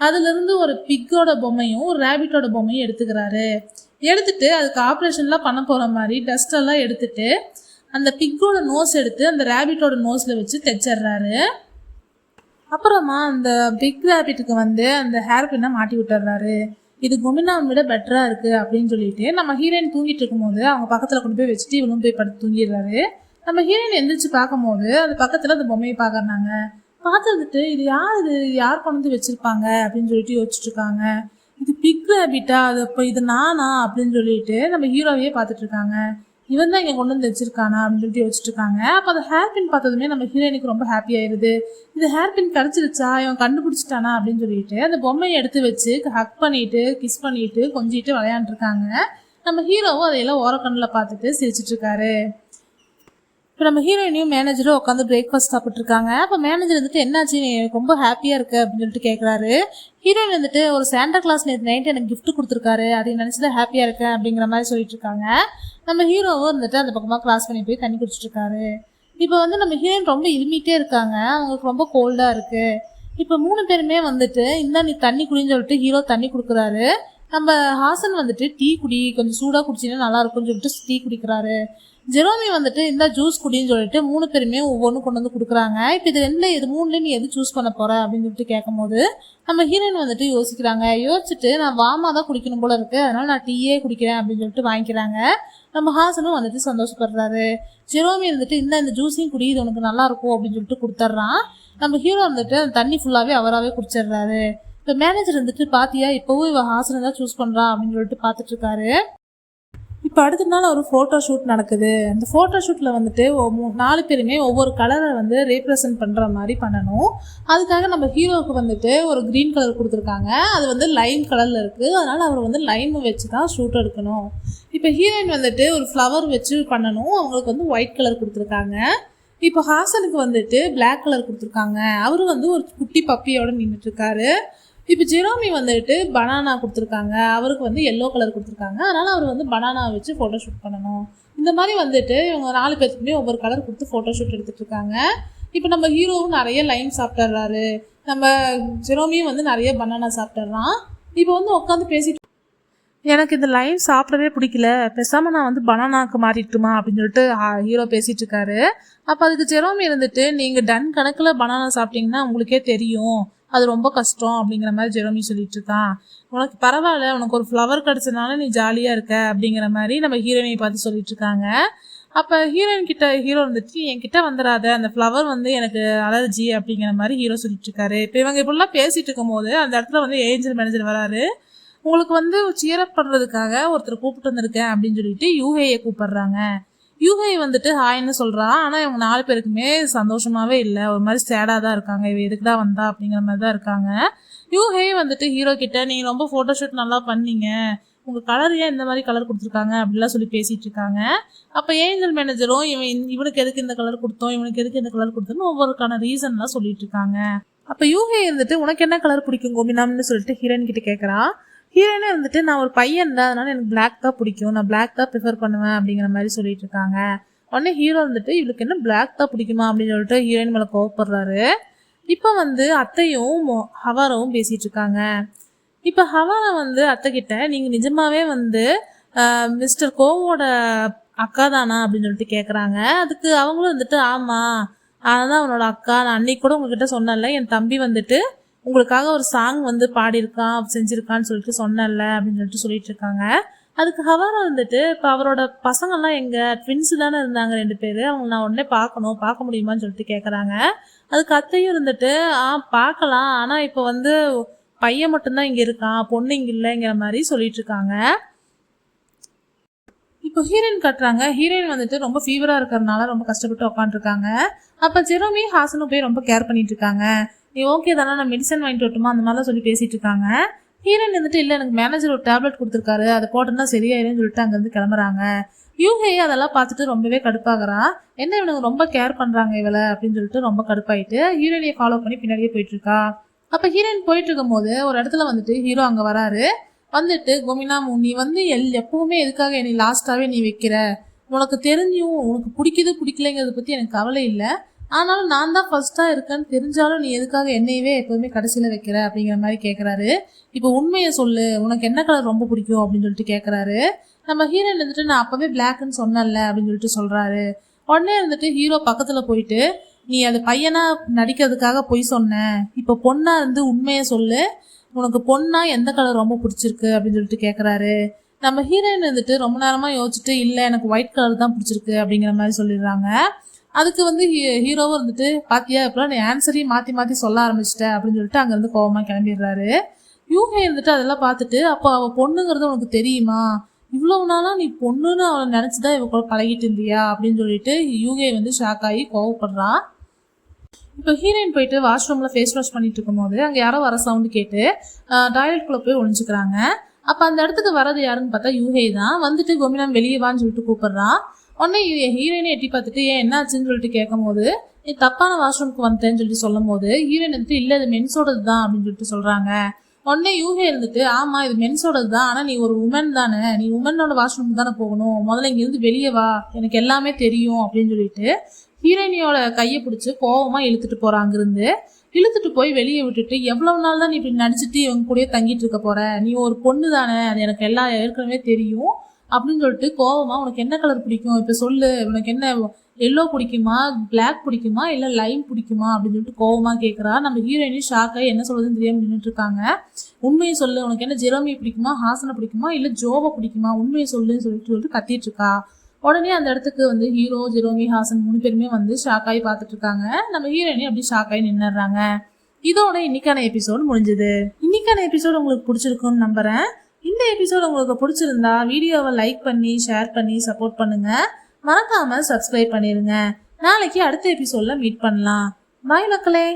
அதுலேருந்து ஒரு பிக்கோட பொம்மையும் ஒரு ரேபிட்டோட பொம்மையும் எடுத்துக்கிறாரு. எடுத்துட்டு அதுக்கு ஆப்ரேஷன்லாம் பண்ண போகிற மாதிரி டஸ்டெல்லாம் எடுத்துட்டு அந்த பிக்கோட நோஸ் எடுத்து அந்த ரேபிட்டோட நோஸில் வச்சு தைச்சிட்றாரு. அப்புறமா அந்த பிக் ரேபிட்டுக்கு வந்து அந்த ஹேர் பின்னை மாட்டி விட்டுறாரு. இது கொமினாவை விட பெட்டராக இருக்குது அப்படின்னு சொல்லிட்டு நம்ம ஹீரோயின் தூங்கிட்டு இருக்கும்போது அவங்க பக்கத்தில் கொண்டு போய் வச்சுட்டு இவளும் போய் படுத்து தூங்கிடுறாரு. நம்ம ஹீரோயின் எந்திரிச்சு பார்க்கும்போது அந்த பக்கத்தில் அந்த பொம்மையை பார்க்கறாங்க. பார்த்துட்டு இது யார் கொண்டு வந்து வச்சிருப்பாங்க அப்படின்னு சொல்லிட்டு யோசிச்சுட்டு இருக்காங்க. இது பிக் ரேபிட்டா, அது அப்போ இது நானா அப்படின்னு சொல்லிட்டு நம்ம ஹீரோவையே பார்த்துட்டு இருக்காங்க. இவன் தான் இங்கே கொண்டு வந்து வச்சிருக்கானா அப்படின்னு சொல்லிட்டு யோசிச்சுட்டு இருக்காங்க. அப்போ அந்த ஹேர் பின் பார்த்ததுமே நம்ம ஹீரோயினுக்கு ரொம்ப ஹாப்பி ஆயிடுது. இது ஹேர் பின் கிடச்சிருச்சா, இவன் கண்டுபிடிச்சிட்டானா அப்படின்னு சொல்லிட்டு அந்த பொம்மையை எடுத்து வச்சு ஹக் பண்ணிட்டு கிஸ் பண்ணிட்டு கொஞ்சிட்டு விளையாண்டுருக்காங்க. நம்ம ஹீரோவும் அதையெல்லாம் ஓரக்கண்ணில் பார்த்துட்டு சிரிச்சிட்டு இருக்காரு. இப்போ நம்ம ஹீரோயினையும் மேனேஜரும் உட்காந்து பிரேக்ஃபாஸ்ட் சாப்பிட்ருக்காங்க. அப்போ மேனேஜர் வந்துட்டு என்னாச்சு, நீ ரொம்ப ஹாப்பியாக இருக்கு அப்படின்னு சொல்லிட்டு கேட்குறாரு. ஹீரோயின் வந்துட்டு ஒரு சாண்டா கிளாஸ் நேற்று நைட்டு எனக்கு கிஃப்ட் கொடுத்துருக்காரு, அதை நினச்சி தான் ஹாப்பியாக இருக்கேன் அப்படிங்கிற மாதிரி சொல்லிட்டு இருக்காங்க. நம்ம ஹீரோவும் வந்துட்டு அந்த பக்கமாக கிளாஸ் பண்ணி போய் தண்ணி குடிச்சிட்டு இருக்காரு. இப்போ வந்து நம்ம ஹீரோயின் ரொம்ப இருமிட்டே இருக்காங்க, அவங்களுக்கு ரொம்ப கோல்டாக இருக்குது. இப்போ 3 பேருமே வந்துட்டு இந்த நீ தண்ணி குடின்னு சொல்லிட்டு ஹீரோ தண்ணி கொடுக்குறாரு. நம்ம ஹாசன் வந்துட்டு டீ குடி, கொஞ்சம் சூடாக குடிச்சின்னா நல்லா இருக்கும்னு சொல்லிட்டு டீ குடிக்கிறாரு. ஜெரோமி வந்துட்டு இந்த ஜூஸ் குடின்னு சொல்லிட்டு 3 பேருமே ஒவ்வொன்றும் கொண்டு வந்து கொடுக்குறாங்க. இப்போ இது 3 நீ எது சூஸ் பண்ண போற அப்படின்னு சொல்லிட்டு கேட்கும்போது நம்ம ஹீரோயின் வந்துட்டு யோசிக்கிறாங்க. யோசிச்சுட்டு நான் வாமா தான் குடிக்கணும் போல இருக்கு, அதனால நான் டீயே குடிக்கிறேன் அப்படின்னு சொல்லிட்டு வாங்கிக்கிறாங்க. நம்ம ஹாசனும் வந்துட்டு சந்தோஷப்படுறாரு. ஜெரோமி வந்துட்டு இந்த ஜூஸையும் குடி, இது உனக்கு நல்லா இருக்கும் அப்படின்னு சொல்லிட்டு கொடுத்துட்றான். நம்ம ஹீரோ வந்துட்டு அந்த தண்ணி ஃபுல்லாகவே அவராகவே குடிச்சிடுறாரு. இப்போ மேனேஜர் வந்துட்டு பாத்தியா இப்போவும் இவ ஹாசனை தான் சூஸ் பண்ணுறா அப்படின்னு சொல்லிட்டு பார்த்துட்டு இருக்காரு. இப்போ அடுத்த நாள் ஒரு ஃபோட்டோ ஷூட் நடக்குது. அந்த ஃபோட்டோ ஷூட்டில் வந்துட்டு 4 பேருமே ஒவ்வொரு கலரை வந்து ரீப்ரசன்ட் பண்ணுற மாதிரி பண்ணணும். அதுக்காக நம்ம ஹீரோவுக்கு வந்துட்டு ஒரு க்ரீன் கலர் கொடுத்துருக்காங்க, அது வந்து லைம் கலரில் இருக்குது, அதனால் அவர் வந்து லைம் வச்சு தான் ஷூட் எடுக்கணும். இப்போ ஹீரோயின் வந்துட்டு ஒரு ஃப்ளவர் வச்சு பண்ணணும், அவங்களுக்கு வந்து ஒயிட் கலர் கொடுத்துருக்காங்க. இப்போ ஹாசனுக்கு வந்துட்டு பிளாக் கலர் கொடுத்துருக்காங்க, அவர் வந்து ஒரு குட்டி பப்பியோடு நின்றுட்டுருக்காரு. இப்போ ஜெரோமி வந்துட்டு பனானா கொடுத்துருக்காங்க, அவருக்கு வந்து எல்லோ கலர் கொடுத்துருக்காங்க, அதனால் அவர் வந்து பனானா வச்சு ஃபோட்டோ ஷூட் பண்ணணும். இந்த மாதிரி வந்துட்டு இவங்க 4 பேருக்குமே ஒவ்வொரு கலர் கொடுத்து ஃபோட்டோ ஷூட் எடுத்துகிட்டு இருக்காங்க. இப்போ நம்ம ஹீரோவும் நிறைய லைம் சாப்பிட்றாரு, நம்ம ஜெரோமியும் வந்து நிறைய பனானா சாப்பிட்றான். இப்போ வந்து உட்காந்து பேசிட்டு எனக்கு இந்த லைம் சாப்பிடவே பிடிக்கல, பேசாமல் நான் வந்து பனானாக்கு மாறிட்டுமா அப்படின்னு சொல்லிட்டு ஹீரோ பேசிகிட்டு இருக்காரு. அப்போ அதுக்கு ஜெரோமி இருந்துட்டு நீங்கள் டன் கணக்கில் பனானா சாப்பிட்டீங்கன்னா உங்களுக்கே தெரியும், அது ரொம்ப கஷ்டம் அப்படிங்கிற மாதிரி ஜெரோமி சொல்லிட்டு இருக்கான். உனக்கு பரவாயில்ல, உனக்கு ஒரு ஃப்ளவர் கிடச்சதுனால நீ ஜாலியாக இருக்க அப்படிங்கிற மாதிரி நம்ம ஹீரோயினை பார்த்து சொல்லிட்டு இருக்காங்க. அப்போ ஹீரோயின் கிட்ட ஹீரோ வந்துட்டு என்கிட்ட வந்துடாத, அந்த ஃப்ளவர் வந்து எனக்கு அலர்ஜி அப்படிங்கிற மாதிரி ஹீரோ சொல்லிட்டு இருக்காரு. இப்போ இவங்க இப்படிலாம் பேசிட்டு இருக்கும் போது அந்த இடத்துல வந்து ஏஞ்சல் மேனேஜர் வராரு. உங்களுக்கு வந்து சியரப் பண்ணுறதுக்காக ஒருத்தர் கூப்பிட்டு வந்திருக்கேன் அப்படின்னு சொல்லிட்டு யூஹேயை கூப்பிடுறாங்க. யூஹே வந்துட்டு ஹாய்ன்னு சொல்றா. ஆனா இவங்க 4 பேருக்குமே சந்தோஷமாவே இல்ல. ஒரு மாதிரி சேடா தான் இருக்காங்க. இவ எதுக்குடா வந்தா அப்படிங்கிற மாதிரி தான் இருக்காங்க. யூஹே வந்துட்டு ஹீரோ கிட்ட நீங்க ரொம்ப போட்டோஷூட் நல்லா பண்ணீங்க, உங்க கலர் ஏன் இந்த மாதிரி கலர் கொடுத்துருக்காங்க அப்படிலாம் சொல்லி பேசிட்டு இருக்காங்க. அப்ப ஏஞ்சல் மேனேஜரும் இவனுக்கு எதுக்கு இந்த கலர் கொடுத்தோம், இவனுக்கு எதுக்கு இந்த கலர் கொடுத்தோம்னு ஒவ்வொருக்கான ரீசன்லாம் சொல்லிட்டு இருக்காங்க. அப்ப யூஹே இருந்துட்டு உனக்கு என்ன கலர் பிடிக்கும் கோபினாம்னு சொல்லிட்டு ஹீரோயின் கிட்ட கேட்கறா. ஹீரோயினே வந்துட்டு நான் ஒரு பையன் தான், அதனால எனக்கு பிளாக் தான் பிடிக்கும், நான் பிளாக் தான் ப்ரிஃபர் பண்ணுவேன் அப்படிங்கிற மாதிரி சொல்லிட்டு இருக்காங்க. உடனே ஹீரோ வந்துட்டு இவளுக்கு என்ன பிளாக் தான் பிடிக்குமா அப்படின்னு சொல்லிட்டு ஹீரோயின் மேல கோவப்படுறாரு. இப்ப வந்து அத்தையும் ஹவாராவும் பேசிட்டு இருக்காங்க. இப்ப ஹவாரா வந்து அத்தை கிட்ட நீங்க நிஜமாவே வந்து மிஸ்டர் கோவோட அக்கா தானா அப்படின்னு சொல்லிட்டு கேக்குறாங்க. அதுக்கு அவங்களும் வந்துட்டு ஆமா அதான் அவனோட அக்கா, நான் அன்னைக்கு கூட உங்ககிட்ட சொன்னல என் தம்பி வந்துட்டு உங்களுக்காக ஒரு சாங் வந்து பாடியிருக்கான் செஞ்சிருக்கான்னு சொல்லிட்டு சொன்னல அப்படின்னு சொல்லிட்டு இருக்காங்க. அதுக்கு ஹவாரா வந்துட்டு இப்போ அவரோட பசங்கள்லாம் எங்க ட்வின்ஸ் தானே இருந்தாங்க 2 பேர், அவங்க நான் உடனே பார்க்க முடியுமான்னு சொல்லிட்டு கேட்குறாங்க. அதுக்கு அத்தையும் இருந்துட்டு பார்க்கலாம், ஆனால் இப்போ வந்து பையன் மட்டும்தான் இங்கே இருக்கான், பொண்ணு இங்கே இல்லைங்கிற மாதிரி சொல்லிட்டு இருக்காங்க. இப்போ ஹீரோயின் கட்டுறாங்க. ஹீரோயின் வந்துட்டு ரொம்ப ஃபீவரா இருக்கிறதுனால ரொம்ப கஷ்டப்பட்டு உட்காந்துருக்காங்க. அப்போ ஜெரோமி ஹாசனும் போய் ரொம்ப கேர் பண்ணிட்டு இருக்காங்க. நீ ஓகே தானே, நான் மெடிசன் வாங்கிட்டு வரட்டுமா அந்த மாதிரிலாம் சொல்லி பேசிட்டு இருக்காங்க. ஹீரோயின் வந்துட்டு இல்லை எனக்கு மேனேஜர் ஒரு டேப்லெட் கொடுத்துருக்காரு, அதை போட்டோன்னா சரியாயிருன்னு சொல்லிட்டு அங்கேருந்து கிளம்புறாங்க. யூஹே அதெல்லாம் பார்த்துட்டு ரொம்பவே கடுப்பாகிறா. என்ன இவனுக்கு ரொம்ப கேர் பண்ணுறாங்க இவளை அப்படின்னு சொல்லிட்டு ரொம்ப கடுப்பாயிட்டு ஹீரோயினியை ஃபாலோ பண்ணி பின்னாடியே போயிட்டு இருக்கா. அப்போ ஹீரோயின் போயிட்டு இருக்கும் போது ஒரு இடத்துல வந்துட்டு ஹீரோ அங்கே வராரு. வந்துட்டு கோமினா நீ வந்து எப்பவுமே எதுக்காக என்னை லாஸ்ட்டாகவே நீ வைக்கிற, உனக்கு தெரிஞ்சும் உனக்கு பிடிக்கலைங்கிறத பற்றி எனக்கு கவலை இல்லை, ஆனாலும் நான் தான் ஃபர்ஸ்ட்டாக இருக்கேன்னு தெரிஞ்சாலும் நீ எதுக்காக என்னையவே எப்போவுமே கடைசியில் வைக்கிற அப்படிங்கிற மாதிரி கேட்குறாரு. இப்போ உண்மையை சொல்லு, உனக்கு என்ன கலர் ரொம்ப பிடிக்கும் அப்படின்னு சொல்லிட்டு கேட்குறாரு. நம்ம ஹீரோயின் வந்துட்டு நான் அப்போவே பிளாக்னு சொன்னல அப்படின்னு சொல்லிட்டு சொல்கிறாரு. உடனே வந்துட்டு ஹீரோ பக்கத்தில் போயிட்டு நீ அது பையனா நடிக்கிறதுக்காக பொய் சொன்ன, இப்போ பொண்ணா இருந்து உண்மையை சொல்லு, உனக்கு பொண்ணா எந்த கலர் ரொம்ப பிடிச்சிருக்கு அப்படின்னு சொல்லிட்டு கேட்குறாரு. நம்ம ஹீரோயின் வந்துட்டு ரொம்ப நேரமாக யோசிச்சுட்டு இல்லை எனக்கு ஒயிட் கலர் தான் பிடிச்சிருக்கு அப்படிங்கிற மாதிரி சொல்லிடுறாங்க. அதுக்கு வந்து ஹீரோவும் வந்துட்டு பாத்தியா இப்பெல்லாம் நீ ஆன்சரையும் மாற்றி சொல்ல ஆரம்பிச்சிட்ட அப்படின்னு சொல்லிட்டு அங்கேருந்து கோவமாக கிளம்பிடுறாரு. யூஹே இருந்துட்டு அதெல்லாம் பார்த்துட்டு அப்போ அவள் பொண்ணுங்கிறது உனக்கு தெரியுமா, இவ்வளவு நாளாக நீ பொண்ணுன்னு அவளை நினச்சிதான் இவ கூட பழகிட்டு இருந்தியா அப்படின்னு சொல்லிட்டு யூஹே வந்து ஷாக் ஆகி கோவப்படுறா. இப்போ ஹீரோயின் போயிட்டு வாஷ்ரூமில் ஃபேஸ் வாஷ் பண்ணிட்டு இருக்கும்போது அங்கே யாரோ வர சவுண்டு கேட்டு டாய்லெட்குள்ளே போய் ஒழிஞ்சுக்கிறாங்க. அப்போ அந்த இடத்துக்கு வரது யாருன்னு பார்த்தா யூஹே தான். வந்துட்டு கோமினாம் வெளியே வான்னு சொல்லிட்டு கூப்பிடுறான். உடனே ஹீரோயினை எட்டி பார்த்துட்டு ஏன் என்னாச்சுன்னு சொல்லிட்டு கேட்கும் போது நீ தப்பான வாஷ்ரூமுக்கு வந்தேன்னு சொல்லிட்டு சொல்லும் போது ஹீரோயின் வந்துட்டு இல்லை இது மென்ஸோடது தான் அப்படின்னு சொல்லிட்டு சொல்கிறாங்க. உடனே யூஹே இருந்துட்டு ஆமாம் இது மென்ஸோடது தான், ஆனால் நீ ஒரு உமன் தானே, நீ உமனோட வாஷ்ரூமுக்கு தானே போகணும், முதல்ல இங்கேருந்து வெளியே வா, எனக்கு எல்லாமே தெரியும் அப்படின்னு சொல்லிட்டு ஹீரோயினியோட கையை பிடிச்சி கோவமாக இழுத்துட்டு போகிறான். அங்கிருந்து இழுத்துட்டு போய் வெளியே விட்டுட்டு எவ்வளவு நாள் தான் நீ இப்படி நடிச்சுட்டு இவங்க கூடயே தங்கிட்டு இருக்க போற, நீ ஒரு பொண்ணு தானே, அது எனக்கு ஏற்கனவே தெரியும் அப்படின்னு சொல்லிட்டு கோவமா உனக்கு என்ன கலர் பிடிக்கும் இப்போ சொல்லு, உனக்கு என்ன எல்லோ பிடிக்குமா, பிளாக் பிடிக்குமா, இல்லை லைம் பிடிக்குமா அப்படின்னு சொல்லிட்டு கோவமா கேட்குறா. நம்ம ஹீரோயினும் ஷாக்காக என்ன சொல்றதுன்னு தெரியாம நின்றுட்டு இருக்காங்க. உண்மையை சொல்லு, உனக்கு என்ன ஜெரோமியை பிடிக்குமா, ஹாசனை பிடிக்குமா, இல்லை ஜோவை பிடிக்குமா, உண்மையை சொல்லுன்னு சொல்லிட்டு கத்திட்டு இருக்கா. உடனே அந்த இடத்துக்கு வந்து ஹீரோ, ஜெரோமி, ஹாசன் 3 பேருமே வந்து ஷாக்காகி பார்த்துட்டு இருக்காங்க. நம்ம ஹீரோயினே அப்படி ஷாக்காகி நின்னுறாங்க. இதோட இன்னைக்கான எபிசோடு முடிஞ்சது. இன்னைக்கான எபிசோடு உங்களுக்கு பிடிச்சிருக்குன்னு நம்புறேன். இந்த எபிசோடு உங்களுக்கு பிடிச்சிருந்தா வீடியோவை லைக் பண்ணி ஷேர் பண்ணி சப்போர்ட் பண்ணுங்க. மறக்காம சப்ஸ்கிரைப் பண்ணிருங்க. நாளைக்கு அடுத்த எபிசோட்ல மீட் பண்ணலாம். பாய் மக்களே.